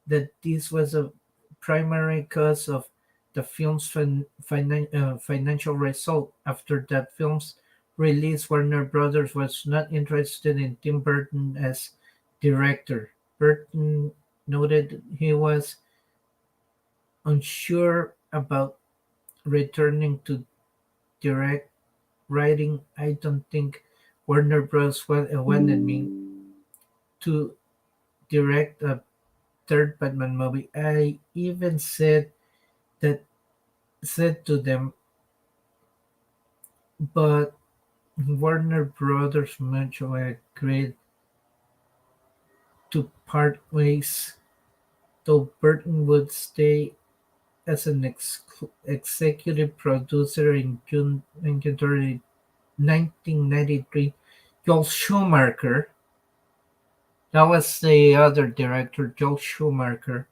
that this was a primary cause of the film's financial result. After that film's release, Warner Brothers was not interested in Tim Burton as director. Burton noted he was unsure about returning to direct writing. I don't think Warner Bros. Wanted me to direct a third Batman movie. I even that said to them, but Warner Brothers mutually agreed to part ways, though Burton would stay as an executive producer in June 1993. Joel Schumacher, that was the other director, Joel Schumacher,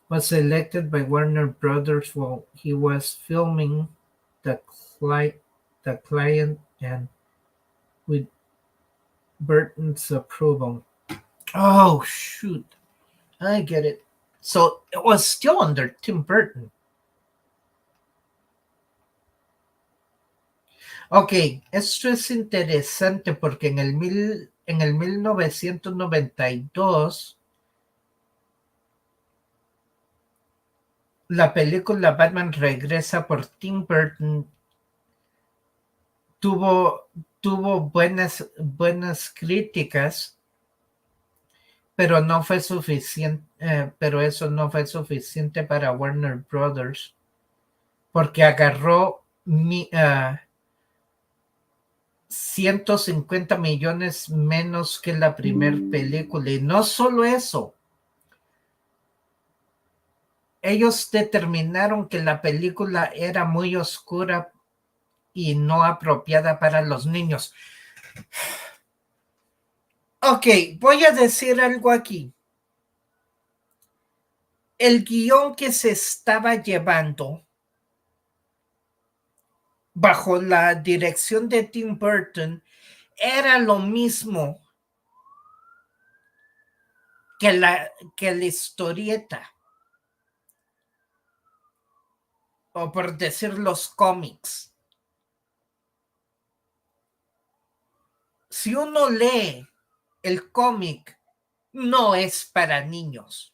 was elected by Warner Brothers while he was filming the, the client and with Burton's approval. Oh, shoot. I get it. So it was still under Tim Burton. Ok, esto es interesante porque en el 1992 la película Batman Regresa por Tim Burton tuvo buenas críticas, pero no fue suficiente, pero eso no fue suficiente para Warner Brothers, porque agarró 150 millones menos que la primer película. Y no solo eso, ellos determinaron que la película era muy oscura y no apropiada para los niños. Ok, voy a decir algo aquí. El guión que se estaba llevando bajo la dirección de Tim Burton era lo mismo que la historieta, o por decir los cómics. Si uno lee el cómic, no es para niños.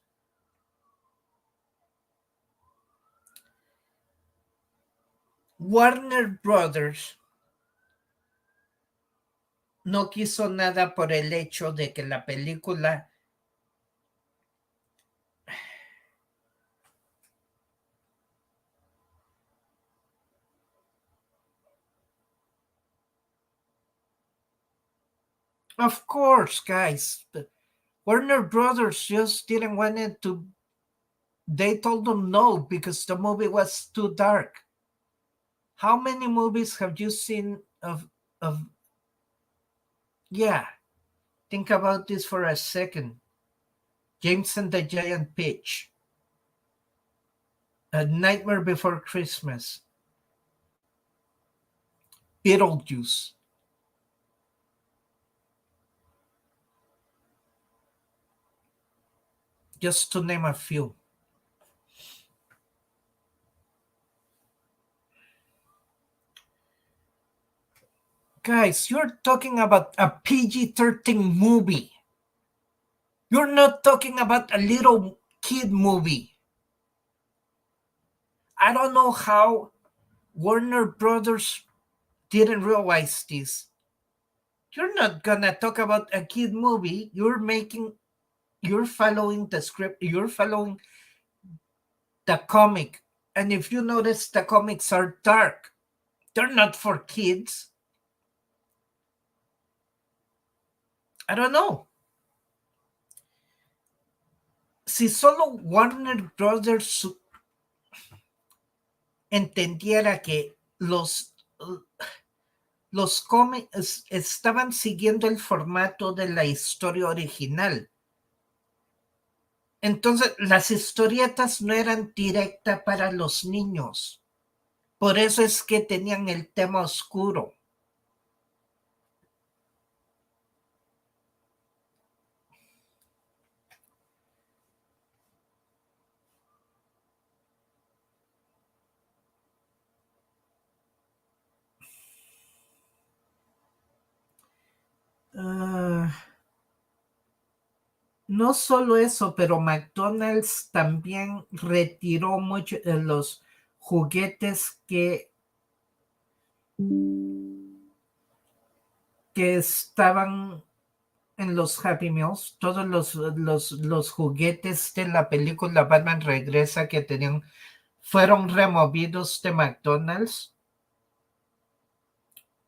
Warner Brothers no quiso nada por el hecho de que la película of course, guys, Warner Brothers just didn't want it to. They told them no because the movie was too dark. How many movies have you seen of yeah, think about this for a second. James and the Giant Peach. A Nightmare Before Christmas, Beetlejuice. Just to name a few. Guys, you're talking about a PG-13 movie. You're not talking about a little kid movie. I don't know how Warner Brothers didn't realize this. You're not gonna talk about a kid movie. You're following the script, you're following the comic. And if you notice, the comics are dark. They're not for kids. I don't know. Si solo Warner Brothers entendiera que los cómics estaban siguiendo el formato de la historia original. Entonces, las historietas no eran directas para los niños. Por eso es que tenían el tema oscuro. No solo eso, pero McDonald's también retiró muchos de los juguetes que estaban en los Happy Meals. Todos los juguetes de la película Batman Regresa que tenían fueron removidos de McDonald's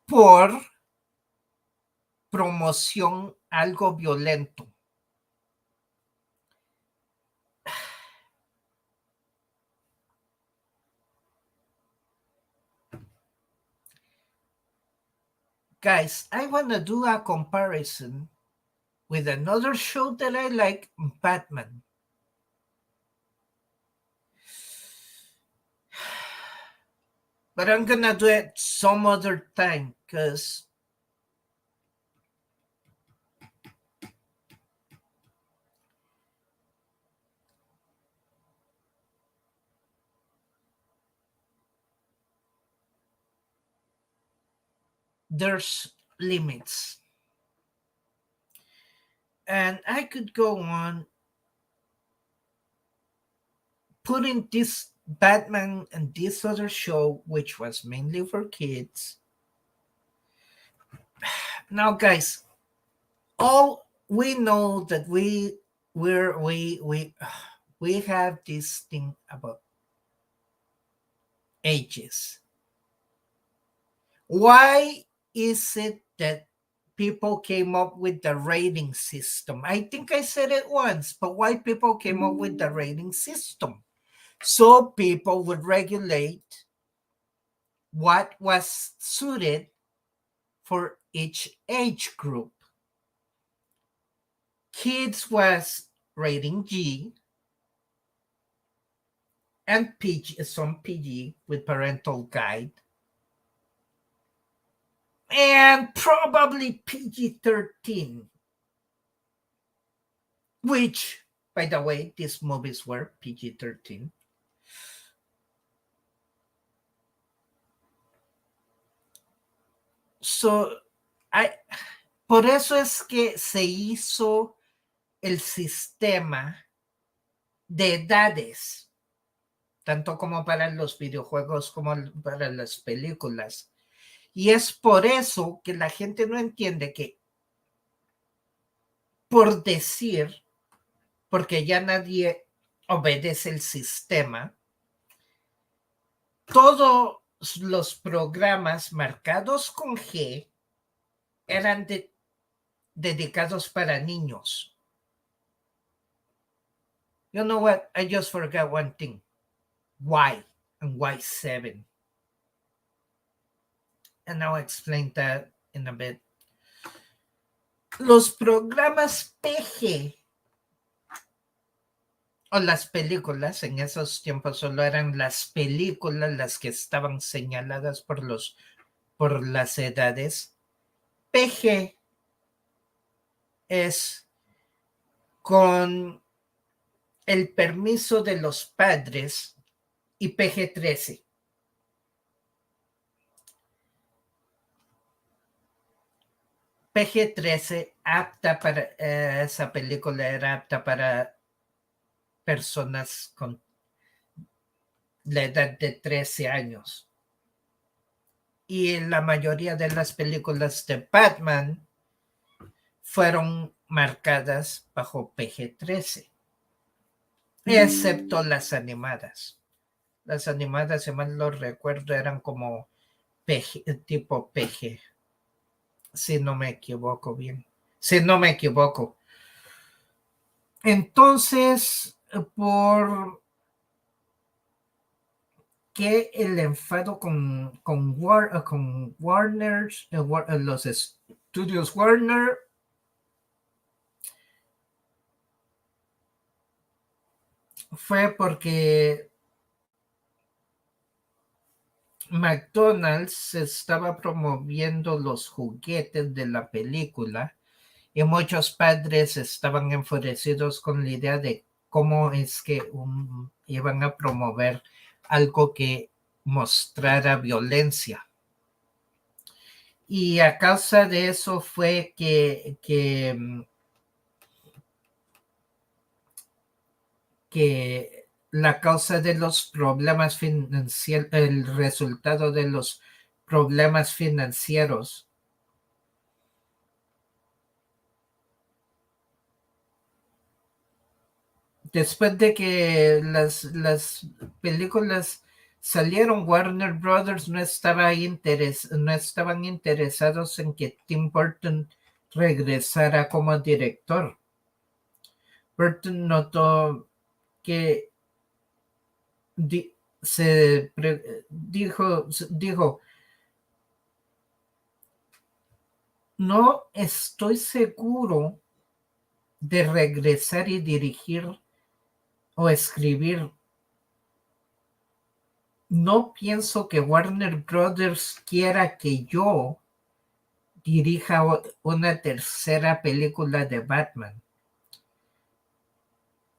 por promoción algo violento. Guys, I want to do a comparison with another show that I like, Batman. But I'm gonna do it some other time because there's limits. And I could go on putting this Batman and this other show, which was mainly for kids. Now, guys, all we know that we have this thing about ages. Why is it that people came up with the rating system? I think I said it once, but why people came up with the rating system? So people would regulate what was suited for each age group. Kids was rating G, and PG, some PG with parental guide, and probably PG-13, which, by the way, these movies were PG-13. So, por eso es que se hizo el sistema de edades, tanto como para los videojuegos como para las películas. Y es por eso que la gente no entiende que, por decir, porque ya nadie obedece el sistema, todos los programas marcados con G eran dedicados para niños. You know what? I just forgot one thing. Y and Y7. And I'll explain that in a bit. Los programas PG o las películas, en esos tiempos solo eran las películas las que estaban señaladas por las edades. PG es con el permiso de los padres y PG-13. PG-13 apta para esa película era apta para personas con la edad de 13 años. Y la mayoría de las películas de Batman fueron marcadas bajo PG-13, excepto las animadas. Las animadas, si mal lo recuerdo, eran como PG, tipo PG, si no me equivoco bien. Si no me equivoco. Entonces, por que el enfado con Warner, los estudios Warner, fue porque McDonald's estaba promoviendo los juguetes de la película y muchos padres estaban enfurecidos con la idea de cómo es que iban a promover algo que mostrara violencia. Y a causa de eso fue que la causa de los problemas financieros, el resultado de los problemas financieros después de que las películas salieron, Warner Brothers no estaban interesados en que Tim Burton regresara como director. Burton notó que dijo, no estoy seguro de regresar y dirigir o escribir. No pienso que Warner Brothers quiera que yo dirija una tercera película de Batman.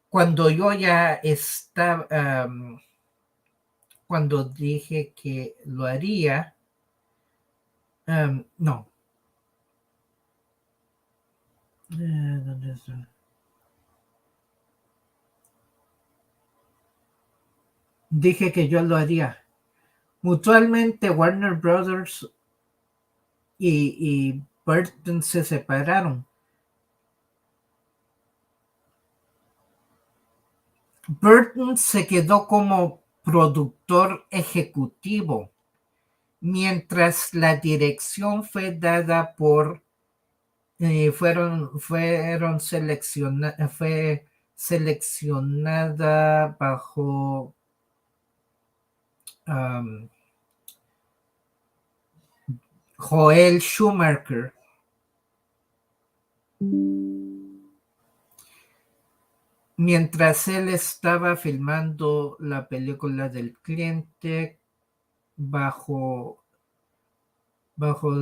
Cuando yo ya estaba, cuando dije que lo haría, no. ¿Dónde está? Dije que yo lo haría. Mutualmente Warner Brothers y Burton se separaron. Burton se quedó como productor ejecutivo, mientras la dirección fue dada por fue seleccionada bajo Joel Schumacher. Mientras él estaba filmando la película del cliente bajo bajo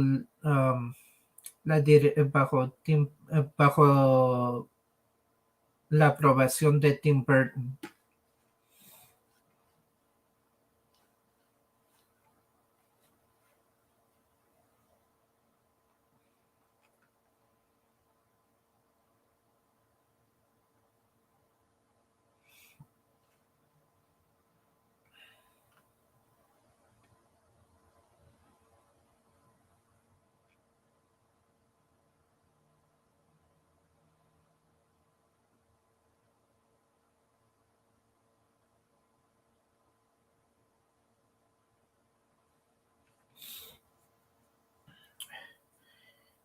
la aprobación de Tim Burton.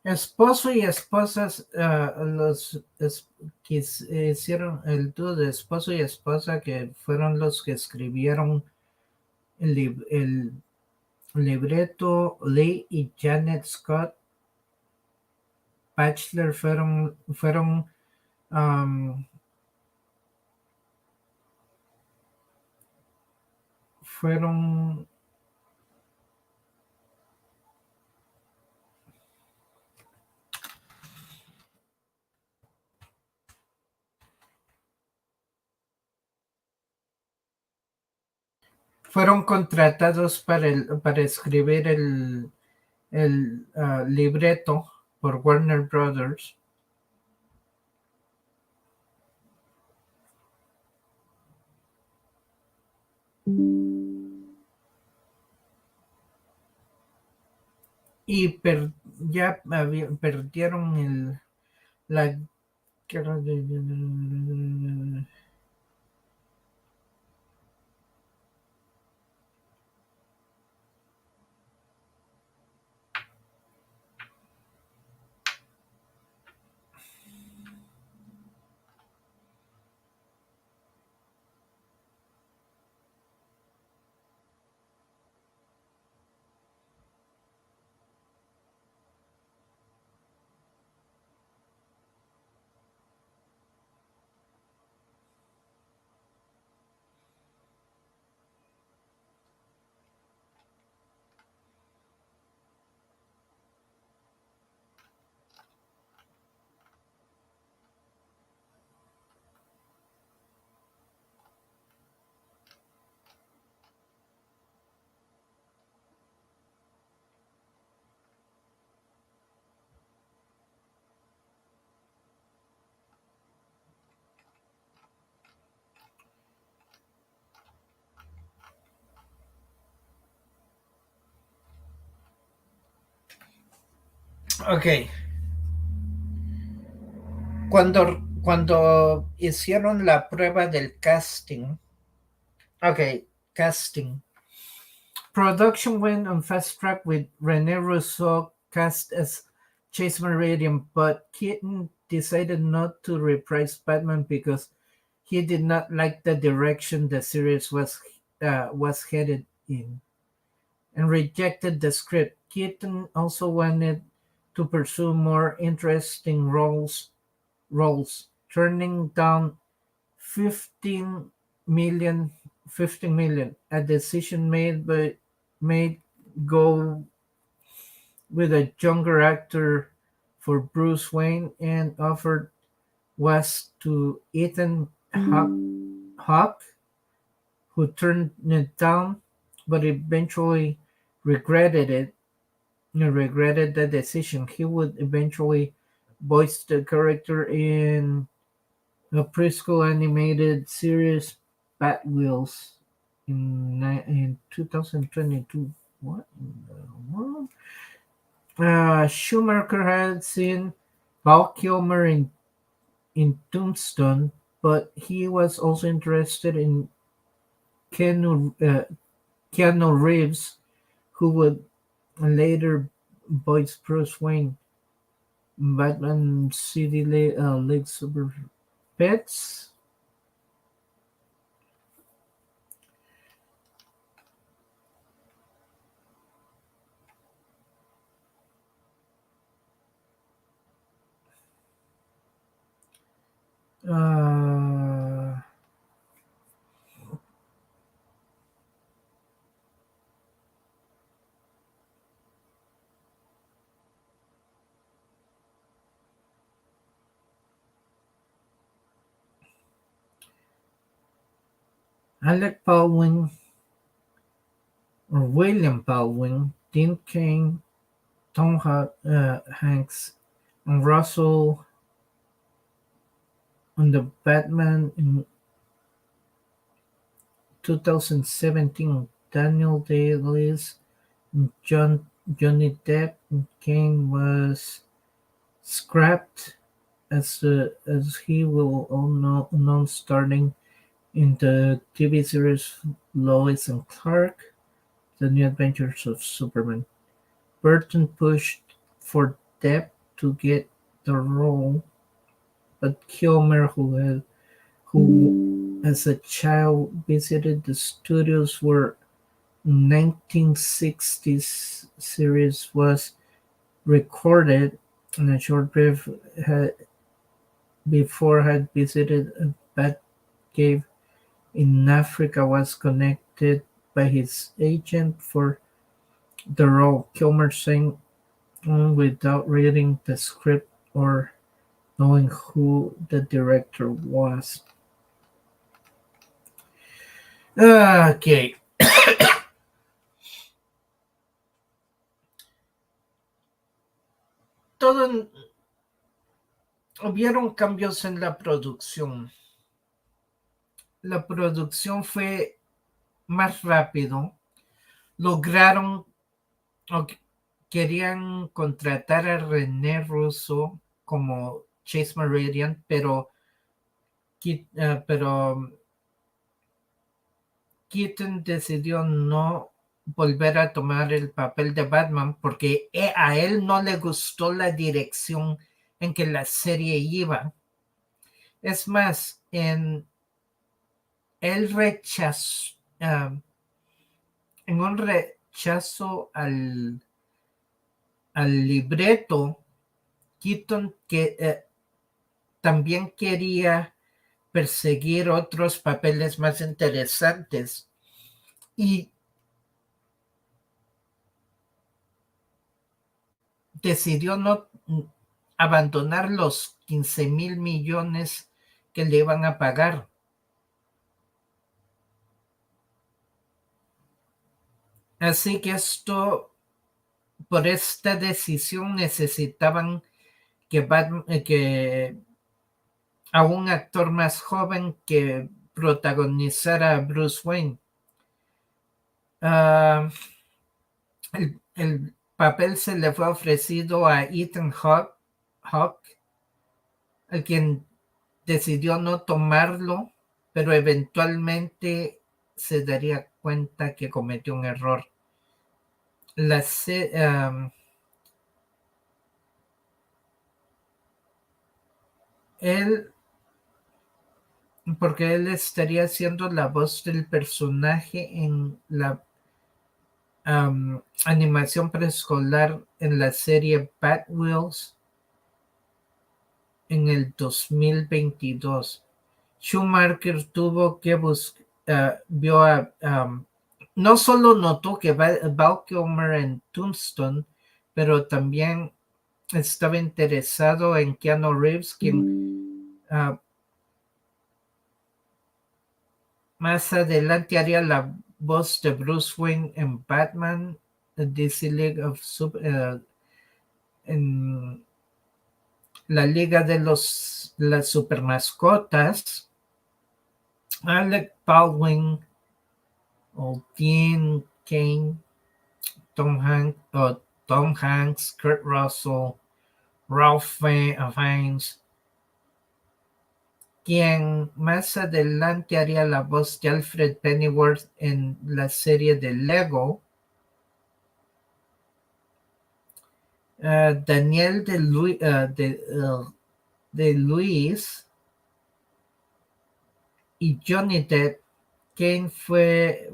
Esposo y esposas, que hicieron el dúo de esposo y esposa, que fueron los que escribieron el libreto, Lee y Janet Scott Batchelor fueron fueron fueron contratados para escribir el libreto por Warner Brothers y perdieron la guerra Ok, cuando hicieron la prueba del casting, ok, casting. Production went on fast track with Rene Russo cast as Chase Meridian, but Keaton decided not to reprise Batman because he did not like the direction the series was headed in, and rejected the script. Keaton also wanted to pursue more interesting roles, turning down 15 million, 15 million, a decision made go with a younger actor for Bruce Wayne, and offered was to Ethan Hawke, who turned it down, but eventually regretted it. Regretted the decision. He would eventually voice the character in a preschool animated series Batwheels in 2022. What in the world? Schumacher had seen Val Kilmer in Tombstone, but he was also interested in Keanu, uh, Keanu Reeves, who would later voice Bruce Wayne. Batman City League Super Pets. Uh, Alec Baldwin or William Baldwin, Dean Cain, Hanks, and Russell on the Batman in 2017. Daniel Day-Lewis and Johnny Depp and Cain was scrapped as he will known starting in the TV series Lois and Clark: The New Adventures of Superman. Burton pushed for Depp to get the role, but Kilmer, who as a child visited the studios where 1960s series was recorded, and a short brief before had visited a Batcave in Africa, was connected by his agent for the role, Kilmer saying, without reading the script or knowing who the director was. Okay. Todo, hubieron cambios en la producción. La producción fue más rápido. Lograron o querían contratar a René Russo como Chase Meridian, pero Keaton decidió no volver a tomar el papel de Batman porque a él no le gustó la dirección en que la serie iba. Es más, él rechazó, en un rechazo al libreto, Keaton también quería perseguir otros papeles más interesantes y decidió no abandonar los 15,000 millones que le iban a pagar. Así que por esta decisión necesitaban que a un actor más joven que protagonizara a Bruce Wayne. El papel se le fue ofrecido a Ethan Hawke, a quien decidió no tomarlo, pero eventualmente se daría cuenta que cometió un error. Porque él estaría haciendo la voz del personaje en la animación preescolar en la serie Bad Wheels en el 2022. Schumacher tuvo que no solo notó que Val Kilmer en Tombstone, pero también estaba interesado en Keanu Reeves, quien más adelante haría la voz de Bruce Wayne en Batman, DC League of en la Liga de las Supermascotas. Alec Baldwin o Dean Cain, Tom Hanks, Kurt Russell, Ralph Fiennes, quien más adelante haría la voz de Alfred Pennyworth en la serie de Lego. Daniel de Luis y Johnny Depp. Kane fue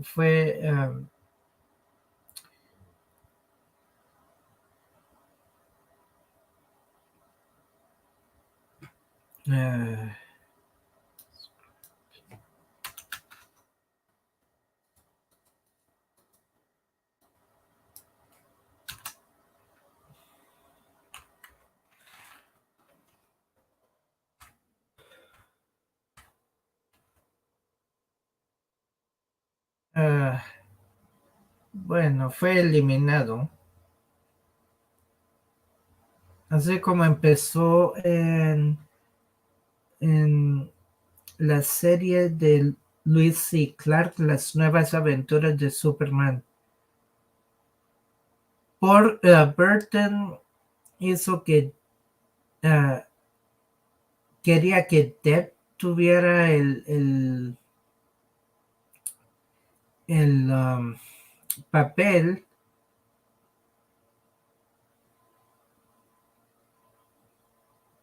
bueno, fue eliminado. Así como empezó en la serie de Lewis C. Clark, Las Nuevas Aventuras de Superman. Burton hizo que quería que Depp tuviera el papel,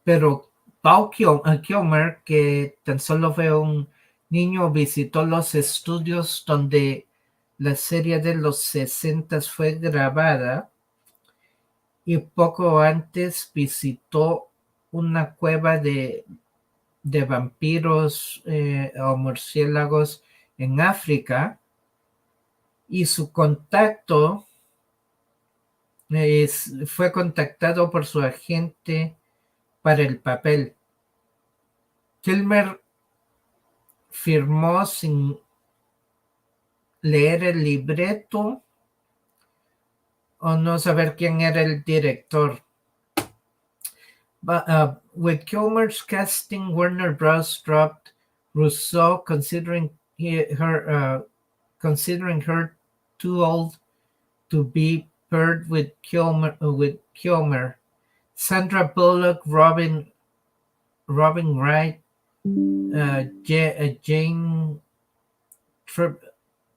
pero Paul Kilmer, que tan solo fue un niño, visitó los estudios donde la serie de los 60 fue grabada y poco antes visitó una cueva de vampiros o murciélagos en África. y su contacto fue contactado por su agente para el papel. Kilmer firmó sin leer el libreto o no saber quién era el director. With Kilmer's casting, Warner Bros. Dropped Rousseau, considering her too old to be paired with Kilmer. Sandra Bullock, Robin Wright, Jane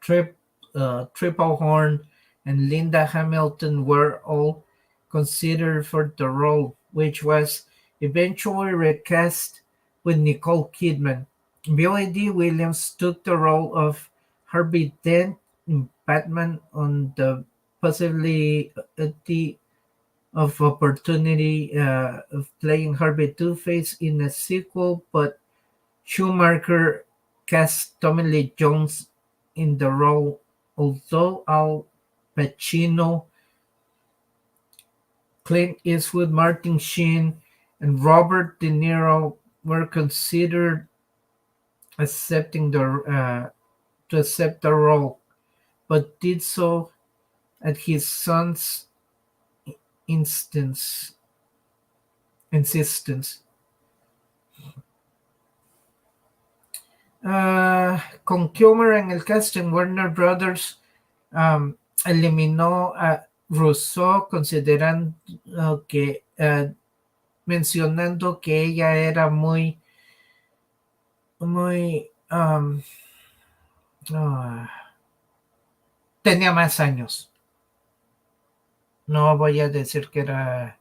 Triplehorn, and Linda Hamilton were all considered for the role, which was eventually recast with Nicole Kidman. Billy D. Williams took the role of Harvey Dent in Batman on the possibility of opportunity of playing Harvey Two-Face in a sequel, but Schumacher cast Tommy Lee Jones in the role, although Al Pacino, Clint Eastwood, Martin Sheen, and Robert De Niro were considered accepting to accept the role, but did so at his son's insistence. Con Kilmer en el casting, Warner Brothers eliminó a Rousseau considerando que mencionando que ella era muy tenía más años. No voy a decir que era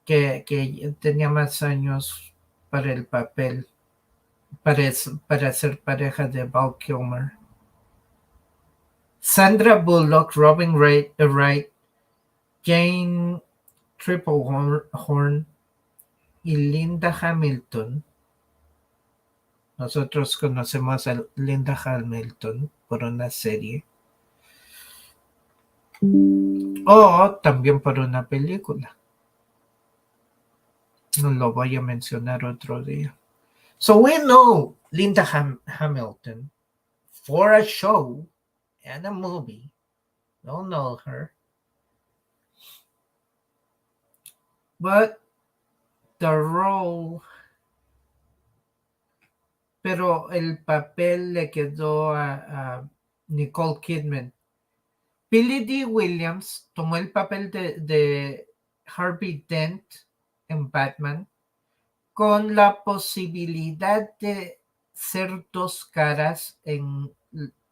que tenía más años para el papel, para ser pareja de Val Kilmer. Sandra Bullock, Robin Wright, Jane Triplehorn y Linda Hamilton. Nosotros conocemos a Linda Hamilton por una serie o también por una película. No lo voy a mencionar otro día. So we know Linda Hamilton for a show and a movie. Don't know her. But the role, pero el papel le quedó a Nicole Kidman. Billy D. Williams tomó el papel de Harvey Dent en Batman con la posibilidad de ser dos caras en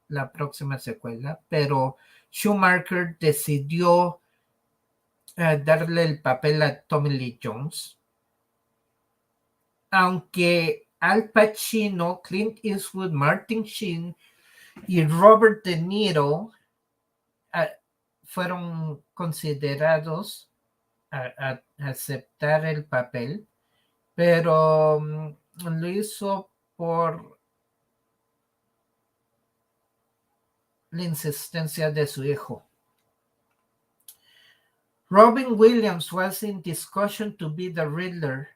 la próxima secuela, pero Schumacher decidió darle el papel a Tommy Lee Jones. Aunque Al Pacino, Clint Eastwood, Martin Sheen y Robert De Niro fueron considerados a aceptar el papel, pero lo hizo por la insistencia de su hijo. Robin Williams was in discussion to be the Riddler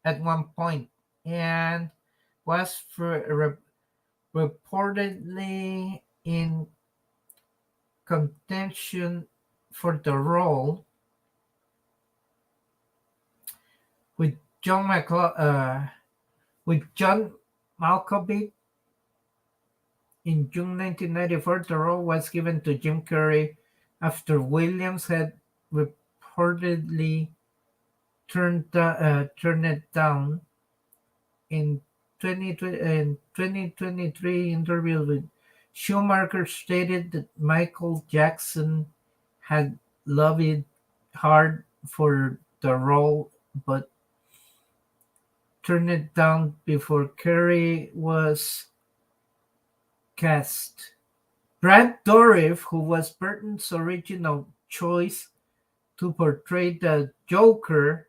at one point and was reportedly in contention for the role with John Malkovich. In June 1994, the role was given to Jim Carrey after Williams had reportedly turned it down. In 2023 interview with Schumacher stated that Michael Jackson had lobbied hard for the role, but turned it down before Carrey was cast. Brad Dourif, who was Burton's original choice to portray the Joker,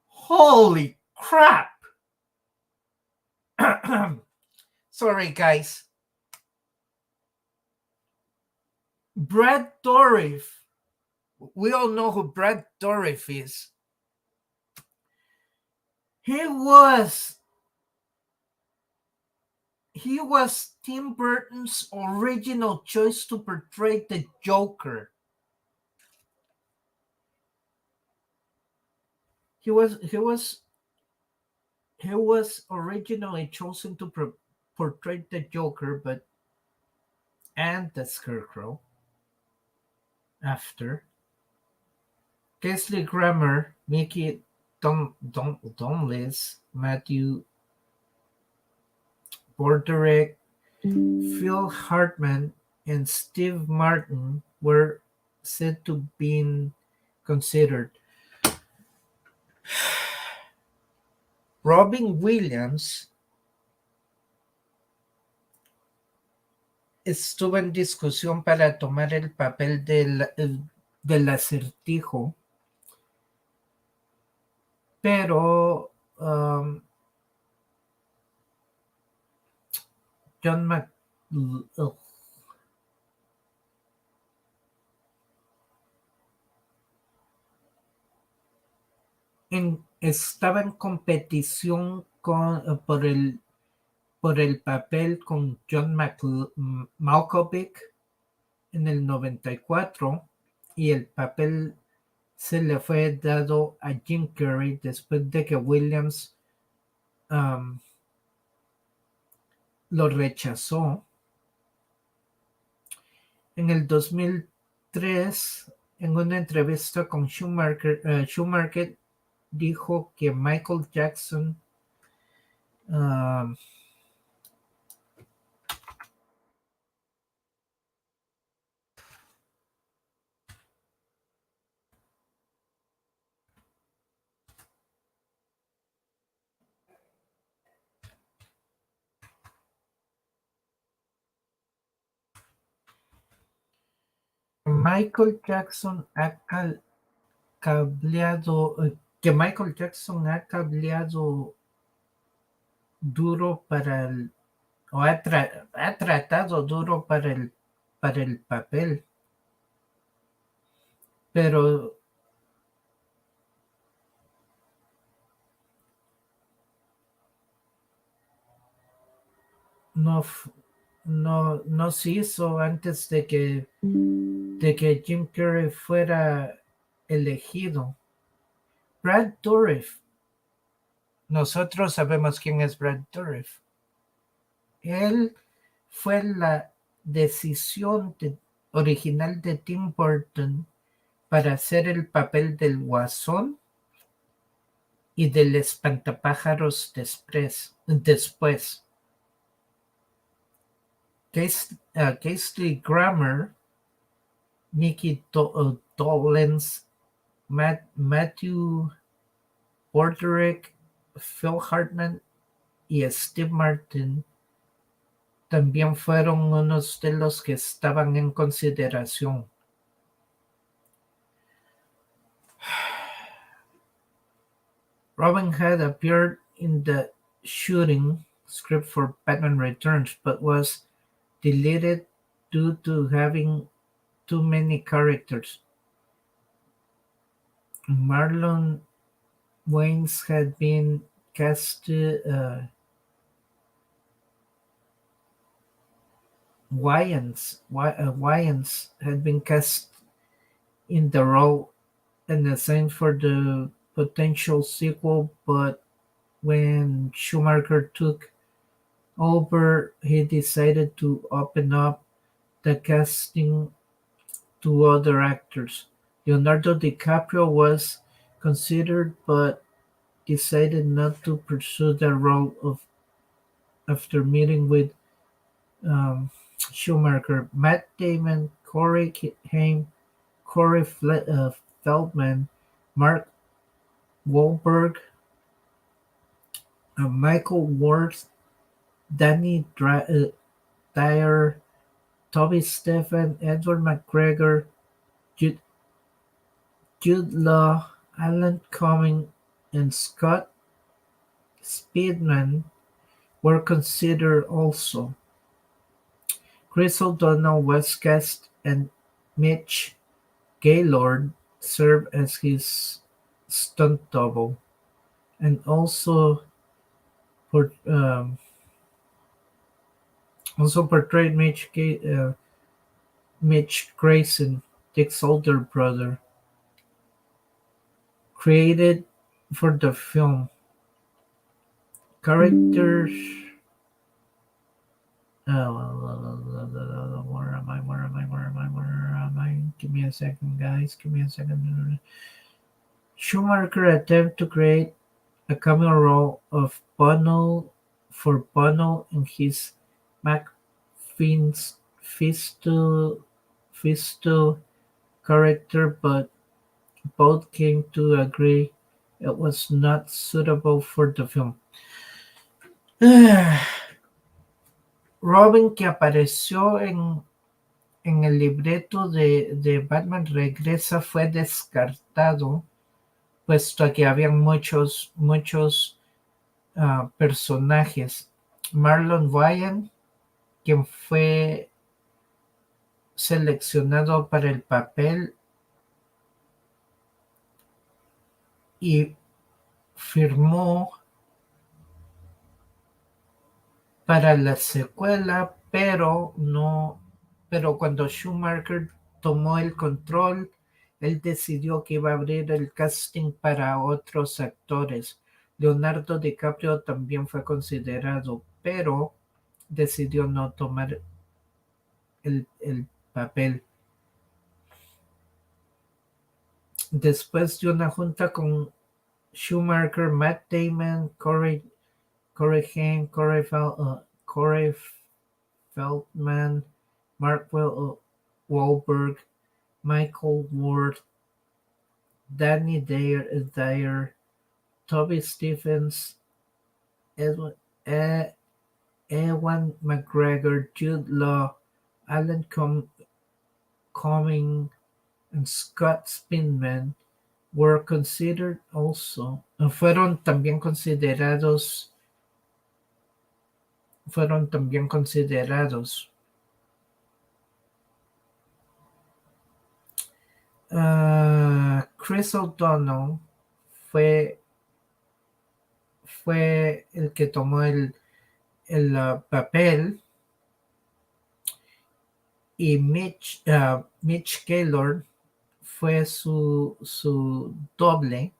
holy crap! Sorry, guys. Brad Dourif. We all know who Brad Dourif is. He was he was Tim Burton's original choice to portray the Joker. He was he was he was originally chosen to portray the Joker, but and the Scarecrow after Kingsley Grammer, Mickey Donlis, Matthew Broderick, Phil Hartman, and Steve Martin were said to be considered. Robin Williams estuvo en discusión para tomar el papel del Acertijo, pero John estaba en competición por el papel con John Malkovich en el 94 y el papel se le fue dado a Jim Carrey después de que Williams lo rechazó. En el 2003, en una entrevista con Schumacher dijo que Michael Jackson Michael Jackson ha cableado que Michael Jackson ha cableado duro para o ha tratado duro para el papel, pero no, no se hizo antes de que Jim Carrey fuera elegido. Brad Dourif. Nosotros sabemos quién es Brad Dourif. Él fue la decisión original de Tim Burton para hacer el papel del Guasón y del Espantapájaros después. Kingsley Grammer, Mickey Dolenz, Matthew Broderick, Phil Hartman y Steve Martin también fueron unos de los que estaban en consideración. Robin had appeared in the shooting script for Batman Returns, but was deleted due to having too many characters. Marlon Wayans had been cast Wayans had been cast in the role and assigned for the potential sequel, but when Schumacher took over, he decided to open up the casting to other actors. Leonardo DiCaprio was considered but decided not to pursue the role after meeting with Schumacher. Matt Damon, Corey Haim, Corey Feldman, Mark Wahlberg, Michael Worth, Danny Dyer, Toby Stephen, Edward McGregor, Jude Law, Alan Cumming, and Scott Speedman were considered also. Chris O'Donnell was cast Mitch Gaylord served as his stunt double, and por- um, also portrayed Mitch Grayson, Dick's older brother. Created for the film, characters. Where am I? Where am I? Where am I? Where am I? Give me a second, guys. Give me a second. Schumacher attempted to create a cameo role of Bono in his McFee's Fisto character, but both came to agree it was not suitable for the film. Robin, que apareció en el libreto de Batman Regresa, fue descartado, puesto que habían muchos personajes. Marlon Wayans, quien fue seleccionado para el papel y firmó para la secuela, pero cuando Schumacher tomó el control, él decidió que iba a abrir el casting para otros actores. Leonardo DiCaprio también fue considerado, pero decidió no tomar el papel. Después de una junta con Schumacher, Matt Damon, Corey Haim, Corey Feldman, Mark Wahlberg, Michael Ward, Danny Dyer, Toby Stephens, Ewan McGregor, Jude Law, Alan Cumming, and Scott Spinman fueron también considerados. Chris O'Donnell fue el que tomó el papel, y Mitch Gaylord fue su doble.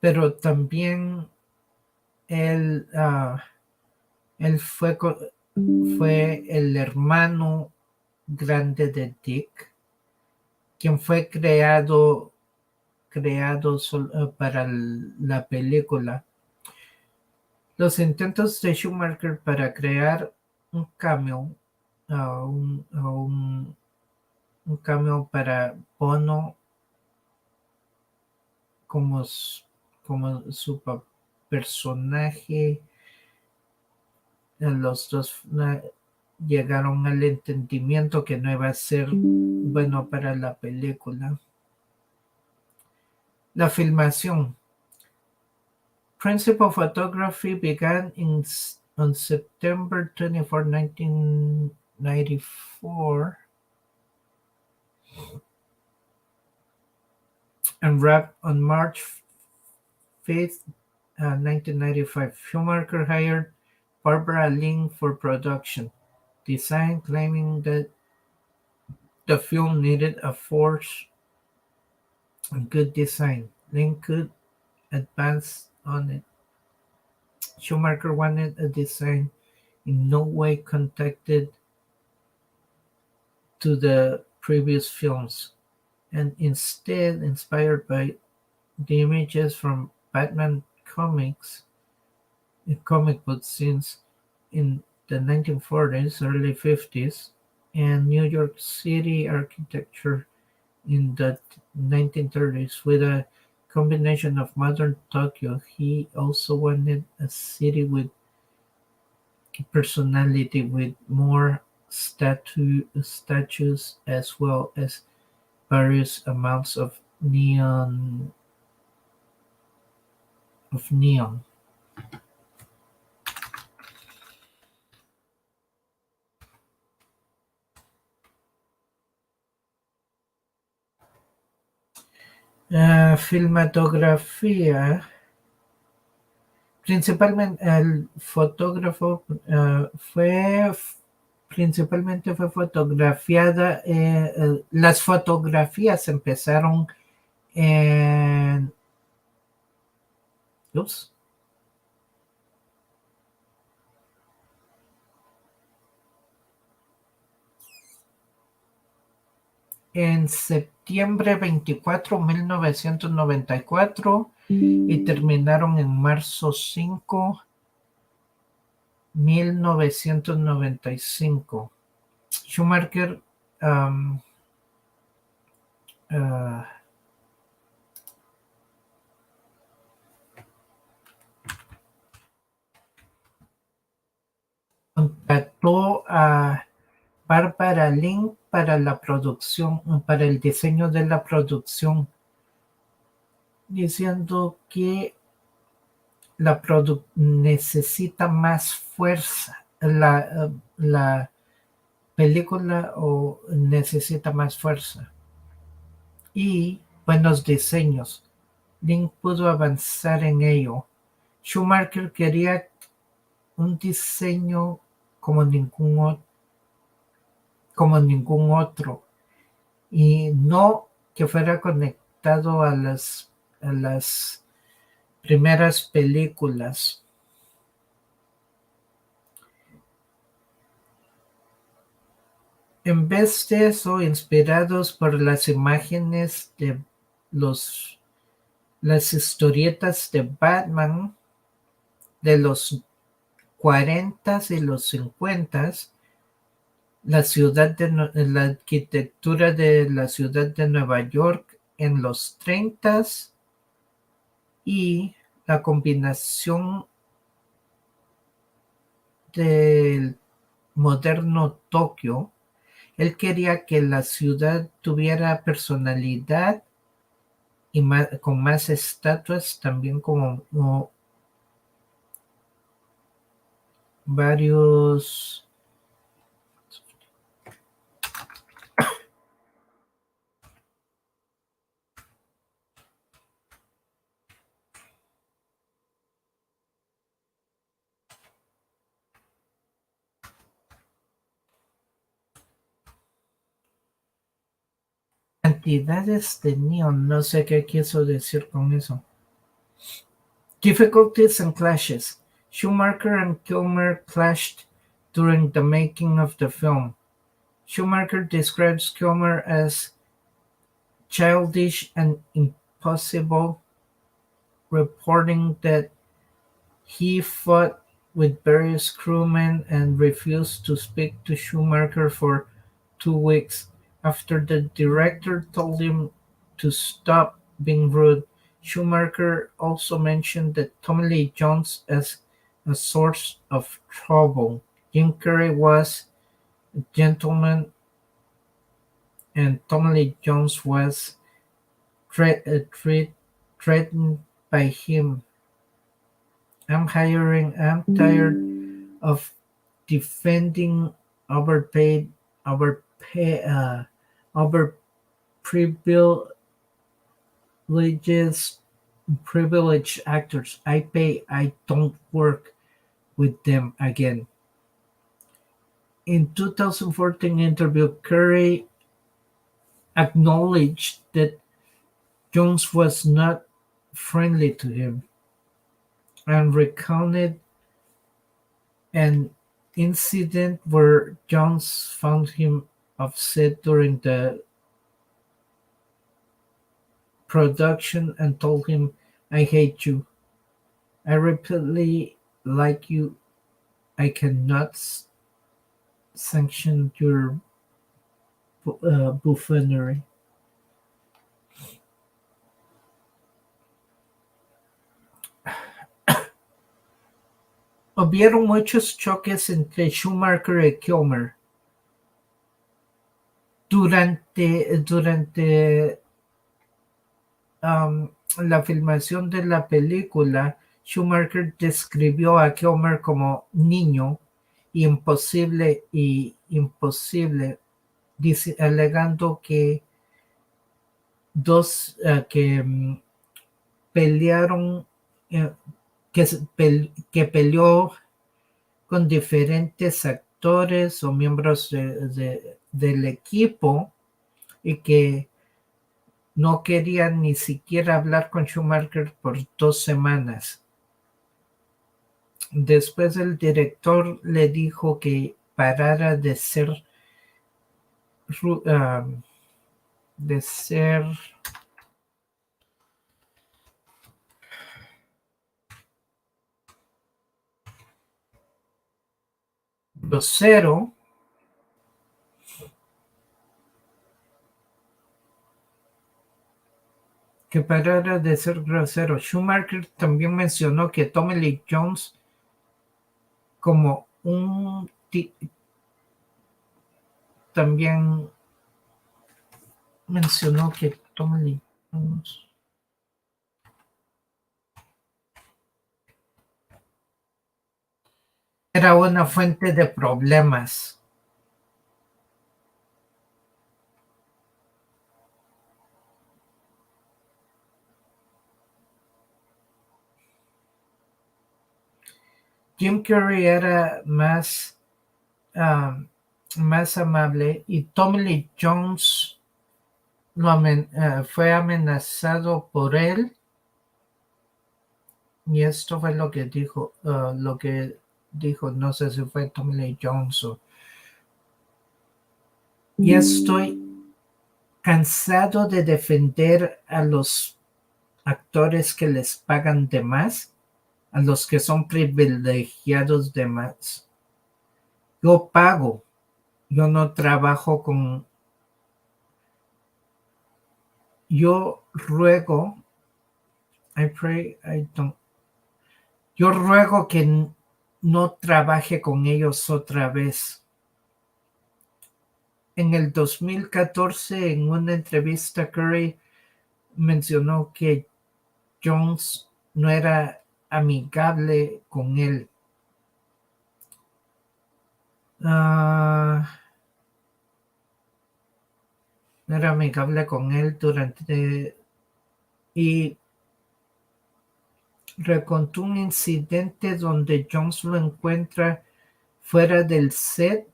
Pero también él fue el hermano grande de Dick, quien fue creado para la película. Los intentos de Schumacher para crear un cameo, un cameo para Bono como su personaje, los dos llegaron al entendimiento que no iba a ser bueno para la película. La filmación. Principal photography began on September 24, 1994, and wrapped on March 5th, 1995. Schumacher hired Barbara Ling for production design, claiming that the film needed a force and good design. Ling could advance on it. Schumacher wanted a design in no way connected to the previous films, and instead inspired by the images from Batman comic book scenes in the 1940s, early 50s, and New York City architecture in the 1930s. With a combination of modern Tokyo, he also wanted a city with personality, with more statues, as well as various amounts of neon. Filmatografía. Principalmente el fotógrafo principalmente fue fotografiada. Las fotografías empezaron en, ups, en septiembre 24, 1994 y terminaron en marzo 5, 1995. Schumacher um, uh, contrató a Barbara Link para la producción, para el diseño de la producción, diciendo que necesita más fuerza. La película necesita más fuerza y buenos diseños. Link pudo avanzar en ello. Schumacher quería un diseño como ningún otro y no que fuera conectado a las primeras películas. En vez de eso, inspirados por las imágenes de las historietas de Batman de los 40 y los 50, la arquitectura de la ciudad de Nueva York en los 30 y la combinación del moderno Tokio. Él quería que la ciudad tuviera personalidad y con más estatuas, también como varios cantidades de neón. No sé qué quiso decir con eso. Difficulties and clashes. Schumacher and Kilmer clashed during the making of the film. Schumacher describes Kilmer as childish and impossible, reporting that he fought with various crewmen and refused to speak to Schumacher for 2 weeks after the director told him to stop being rude. Schumacher also mentioned that Tommy Lee Jones as a source of trouble. Jim Carrey was a gentleman and Tommy Lee Jones was threatened by him. I'm tired of defending overpaid, overprivileged privileged actors. I don't work with them again. In 2014 interview, Curry acknowledged that Jones was not friendly to him and recounted an incident where Jones found him upset during the production and told him, I hate you. I repeatedly like you. I cannot sanction your buffoonery. Hubieron muchos choques entre Schumacher y Kilmer durante la filmación de la película. Schumacher describió a Kilmer como niño imposible, alegando que dos que pelearon, que peleó con diferentes actores o miembros del equipo y que no querían ni siquiera hablar con Schumacher por 2 semanas. Después el director le dijo que parara de ser de ser grosero, Schumacher también mencionó que Tommy Lee Jones como también mencionó que Tommy Lee Jones era una fuente de problemas. Jim Carrey era más amable y Tommy Lee Jones fue amenazado por él, y esto fue lo que dijo, no sé si fue Tommy Lee Jones y estoy cansado de defender a los actores que les pagan de más, a los que son privilegiados de más. Yo pago, yo no trabajo con... Yo ruego, yo ruego que no trabaje con ellos otra vez. En el 2014, en una entrevista, Curry mencionó que Jones no era amigable con él. No era amigable con él y recontó un incidente donde Jones lo encuentra fuera del set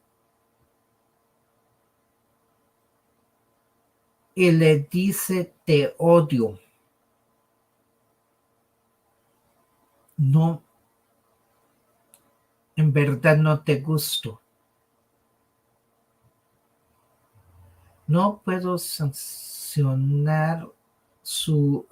y le dice: te odio. No, en verdad no te gusto. No puedo sancionar su...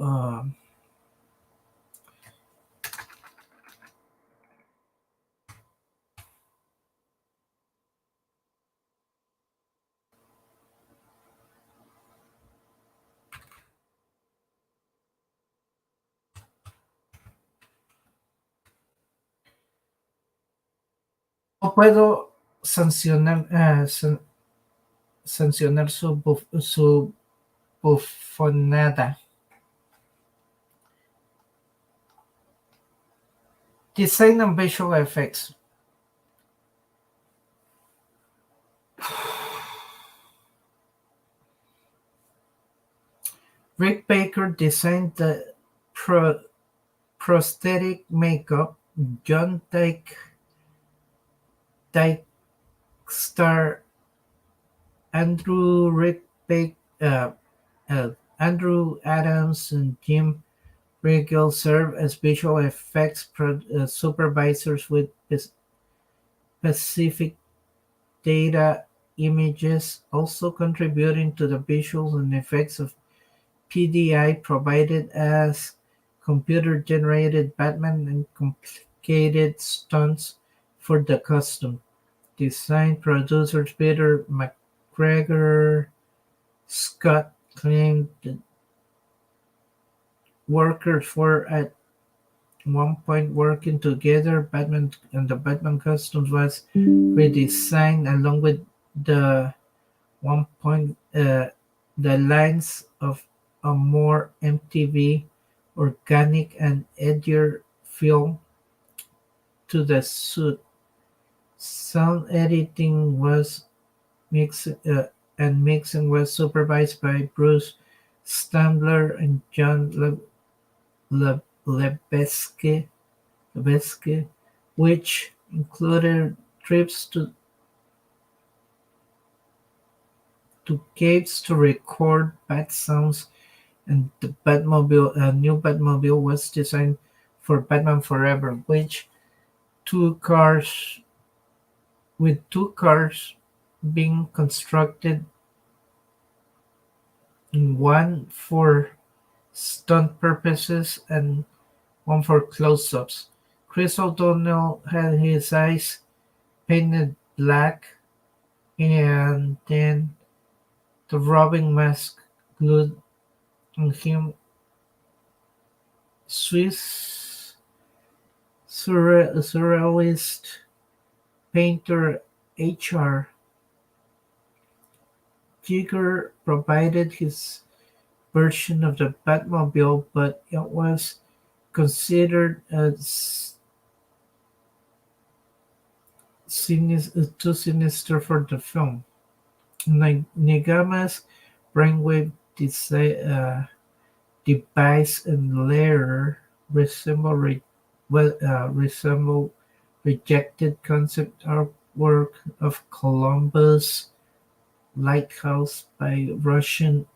no puedo sancionar, sancionar su bufonada. Design and visual effects. Rick Baker designed the prosthetic makeup. John Dykstar, Andrew Adams, and Jim Riegel serve as visual effects supervisors with specific data images, also contributing to the visuals and effects of PDI provided as computer-generated Batman and complicated stunts for the costume. Design producers Peter McGregor Scott claimed that workers were at one point working together. Batman and the Batman costumes was redesigned along with the the lines of a more MTV, organic and edgier feel to the suit. Sound editing was mixing was supervised by Bruce Stambler and John Lebesque, Lebesque, which included trips to caves to record bat sounds, and the Batmobile, a new Batmobile, was designed for Batman Forever, which two cars with two cars being constructed, one for stunt purposes and one for close-ups. Chris O'Donnell had his eyes painted black and then the robbing mask glued on him. Swiss surrealist painter H.R. Giger provided his version of the Batmobile, but it was considered as too sinister for the film. Negama's brainwave device and layer resemble rejected concept artwork of Columbus Lighthouse by Russian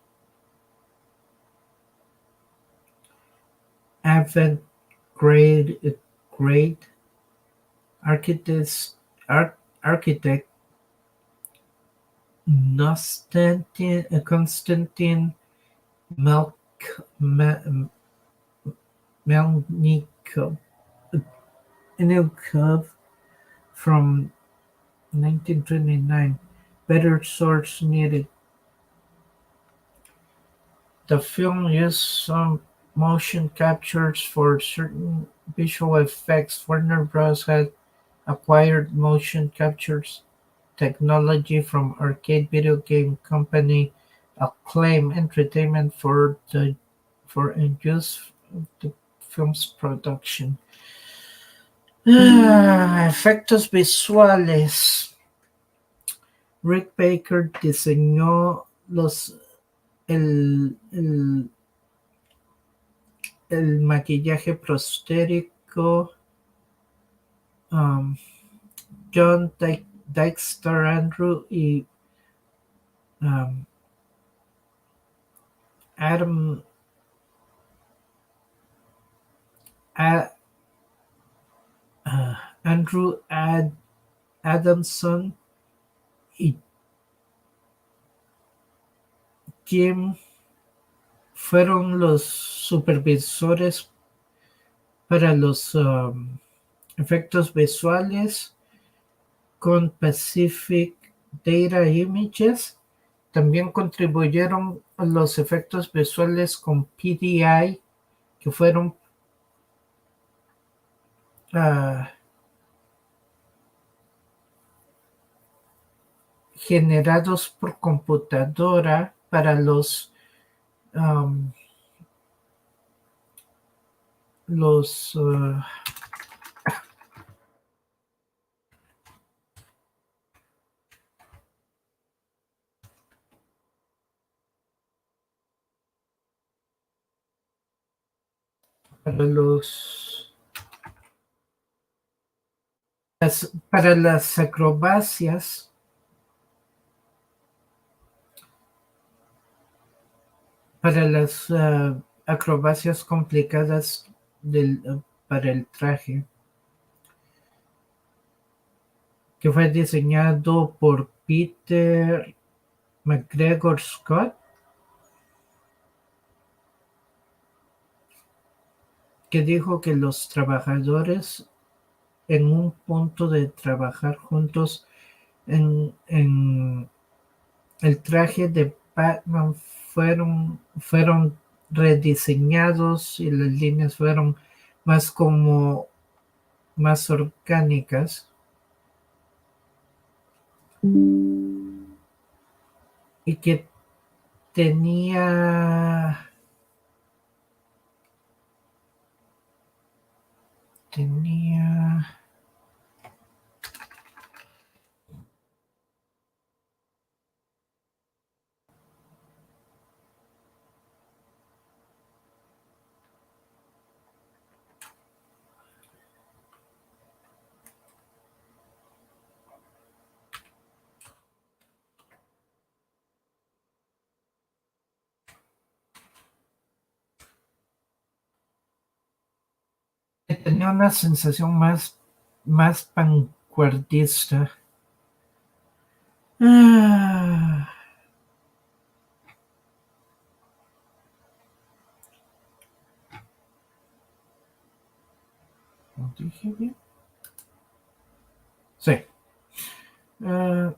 avant-garde great architects, architect Konstantin Melnikov from 1929. Better source needed. The film used some motion captures for certain visual effects. Warner Bros. Had acquired motion captures technology from arcade video game company Acclaim Entertainment for use of the film's production. Efectos visuales. Rick Baker diseñó el maquillaje prostético. John Dykstra Andrew y Adam Andrew Adamson y Jim fueron los supervisores para los efectos visuales con Pacific Data Images. También contribuyeron a los efectos visuales con PDI, que fueron generados por computadora para los para las acrobacias complicadas para el traje, que fue diseñado por Peter McGregor Scott, que dijo que los trabajadores en un punto de trabajar juntos en el traje de Batman fueron rediseñados y las líneas fueron más orgánicas, y que tenía tenía una sensación más vanguardista. Ah, ¿lo dije bien? Sí. Ah,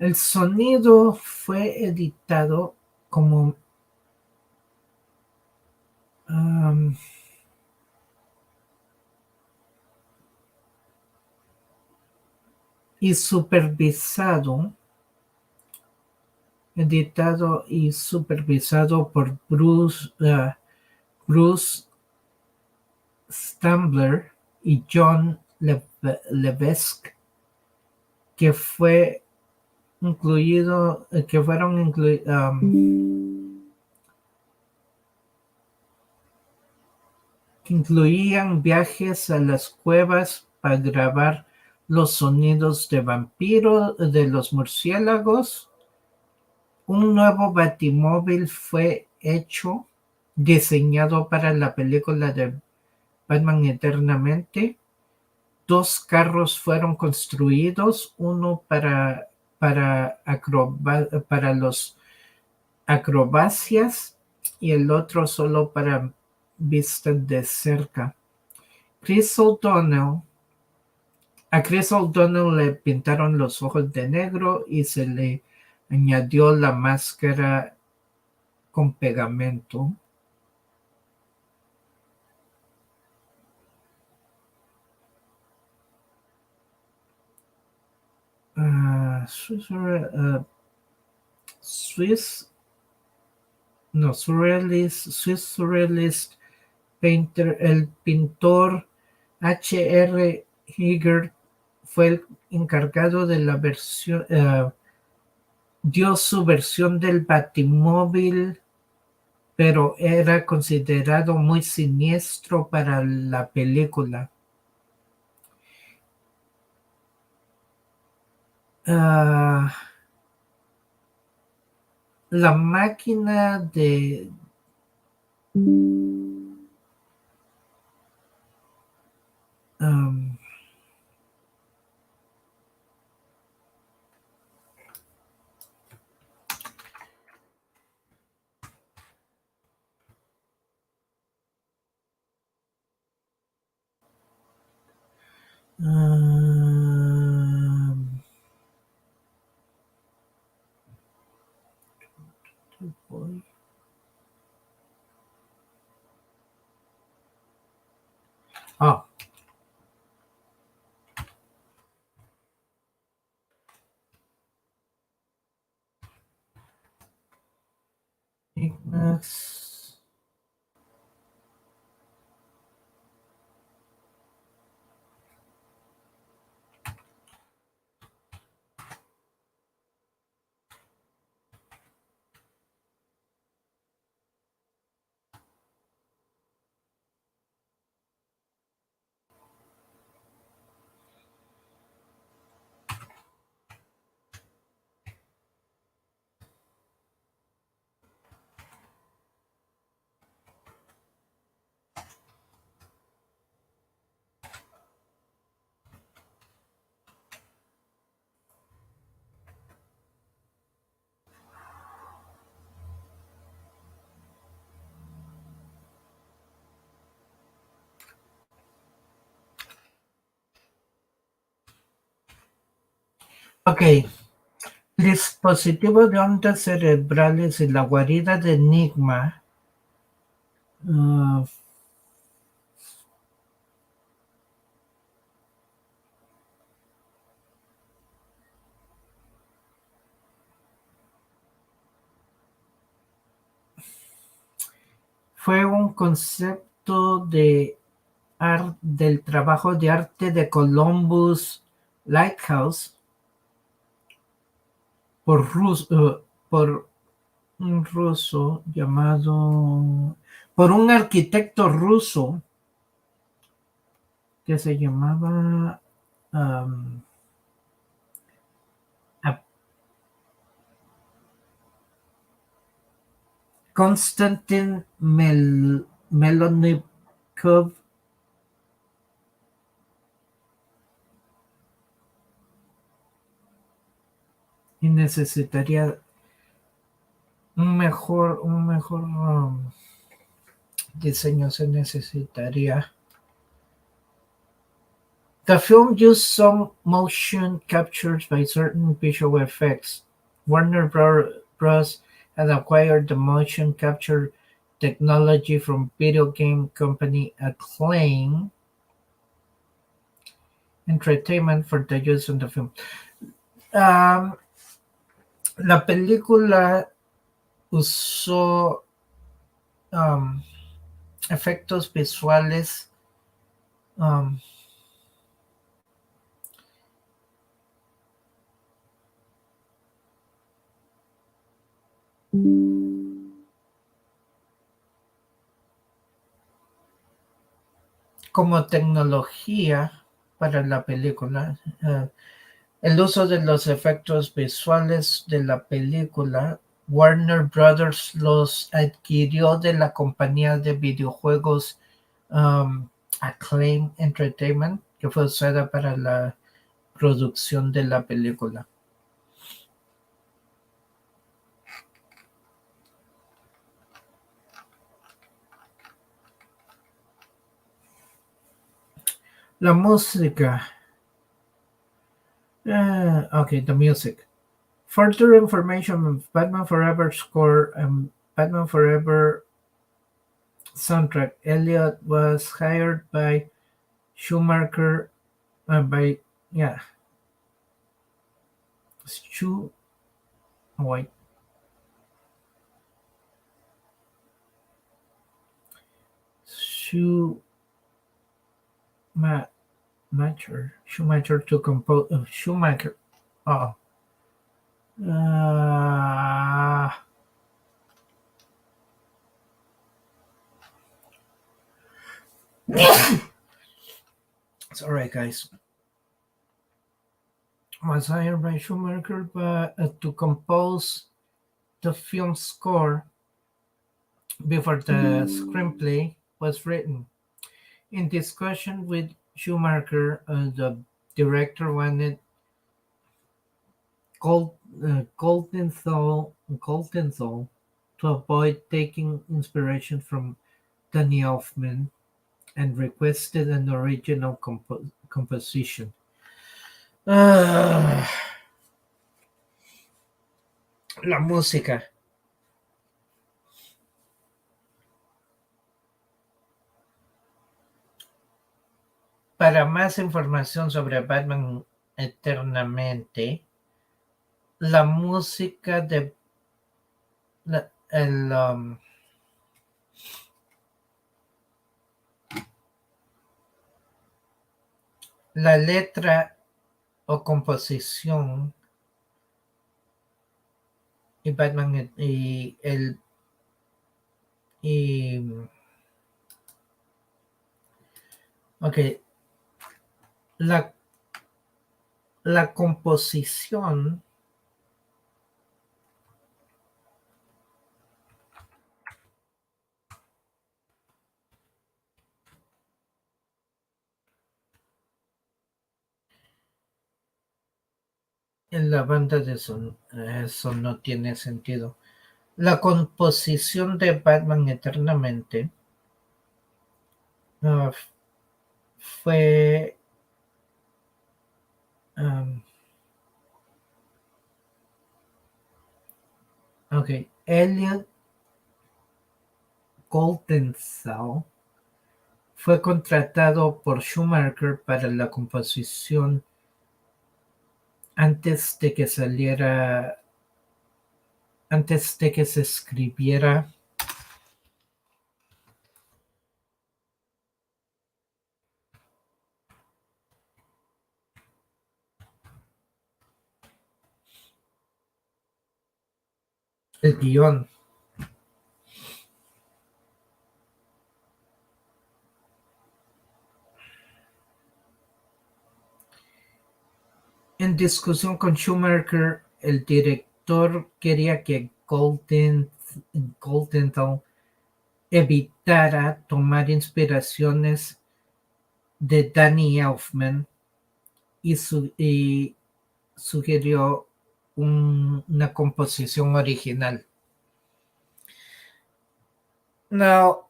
el sonido fue editado como um, y supervisado, editado y supervisado por Bruce Stambler y John Levesque, que fue incluido, que fueron que incluían viajes a las cuevas para grabar los sonidos de vampiro, de los murciélagos. Un nuevo Batimóvil fue hecho, diseñado para la película de Batman Eternamente. Dos carros fueron construidos, uno para los acrobacias y el otro solo para vistas de cerca. Chris O'Donnell, a Chris O'Donnell le pintaron los ojos de negro y se le añadió la máscara con pegamento. Swiss, no, Swiss Surrealist Painter, el pintor H.R. Giger fue el encargado de la versión, dio su versión del Batimóvil, pero era considerado muy siniestro para la película. La máquina de um, oh, Ignax. Ok, dispositivo de ondas cerebrales y la guarida de Enigma fue un concepto de del trabajo de arte de Columbus Lighthouse por un ruso por un arquitecto ruso que se llamaba um, Konstantin Melonyukov. Y necesitaría un mejor diseño. Se necesitaría. The film used some motion captures by certain visual effects. Warner Bros. Had acquired the motion capture technology from video game company Acclaim Entertainment for the use in the film. La película usó efectos visuales como tecnología para la película. El uso de los efectos visuales de la película, Warner Brothers los adquirió de la compañía de videojuegos Acclaim Entertainment, que fue usada para la producción de la película. La música. Okay, the music. Further information on Batman Forever score and Batman Forever soundtrack. Elliott was hired by Schumacher Schumacher to compose Schumacher. Oh. Sorry, guys. Was hired by Schumacher to compose the film score before the screenplay was written. In discussion with Schumacher, the director wanted Goldenthal to avoid taking inspiration from Danny Elfman and requested an original composition. La música. Para más información sobre Batman Eternamente, la música de la letra o composición y Batman la composición en la banda de son, eso no tiene sentido. La composición de Batman Eternamente fue Elliot Goldenthal fue contratado por Schumacher para la composición antes de que se escribiera el guión. En discusión con Schumacher, el director quería que Goldenthal evitara tomar inspiraciones de Danny Elfman y sugirió una composición original. Now,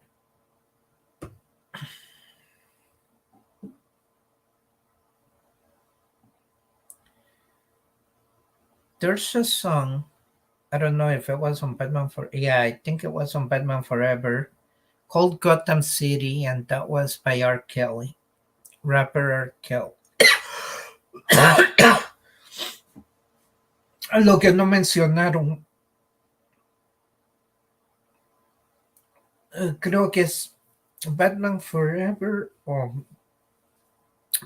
there's a song, I don't know if it was on yeah, I think it was on Batman Forever, called Gotham City, and that was by R. Kelly, rapper R. Kelly. Lo que no mencionaron, creo que es Batman Forever o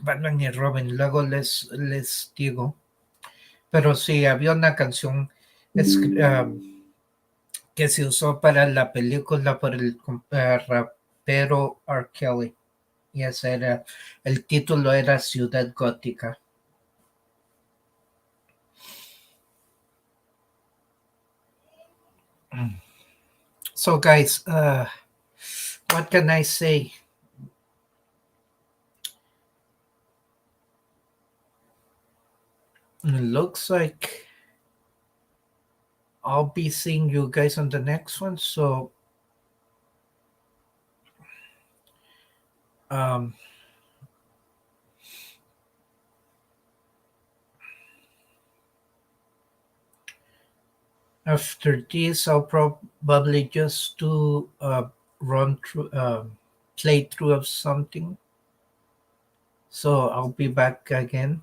Batman y Robin, luego les digo. Pero sí, había una canción que se usó para la película por el rapero R. Kelly. Y ese era, el título era Ciudad Gótica. So guys, what can I say? It looks like I'll be seeing you guys on the next one. So after this, I'll probably just do a run through, playthrough of something. So I'll be back again.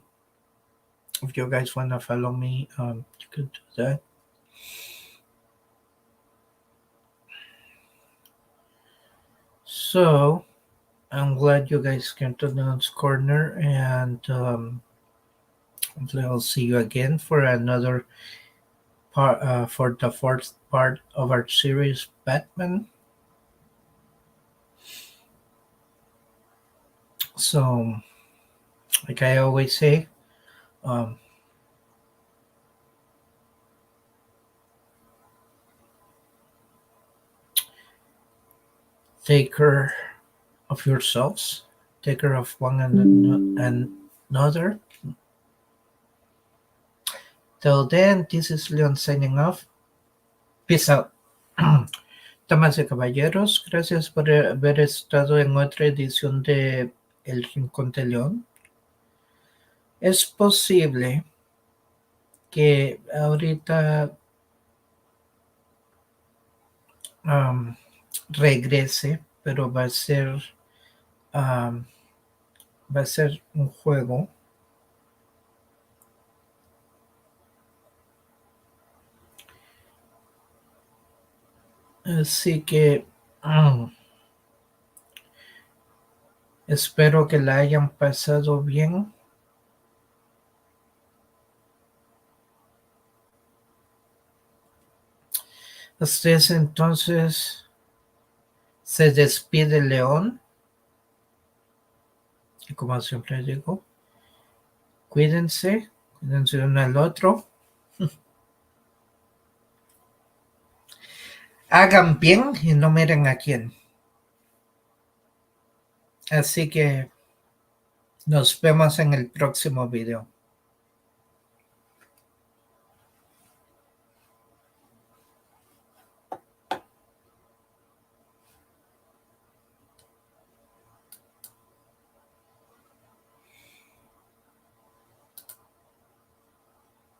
If you guys want to follow me, you could do that. So I'm glad you guys came to Noon's Corner, and hopefully I'll see you again for another part, for the fourth part of our series, Batman. So, like I always say, take care of yourselves, take care of one another. Till then, this is Leon signing off. Peace out. Damas y caballeros, gracias por haber estado en otra edición de El Rincón de León. Es posible que ahorita regrese, pero va a ser un juego. Así que espero que la hayan pasado bien. Hasta ese entonces se despide León. Y como siempre digo, cuídense uno al otro. Hagan bien y no miren a quién. Así que nos vemos en el próximo video.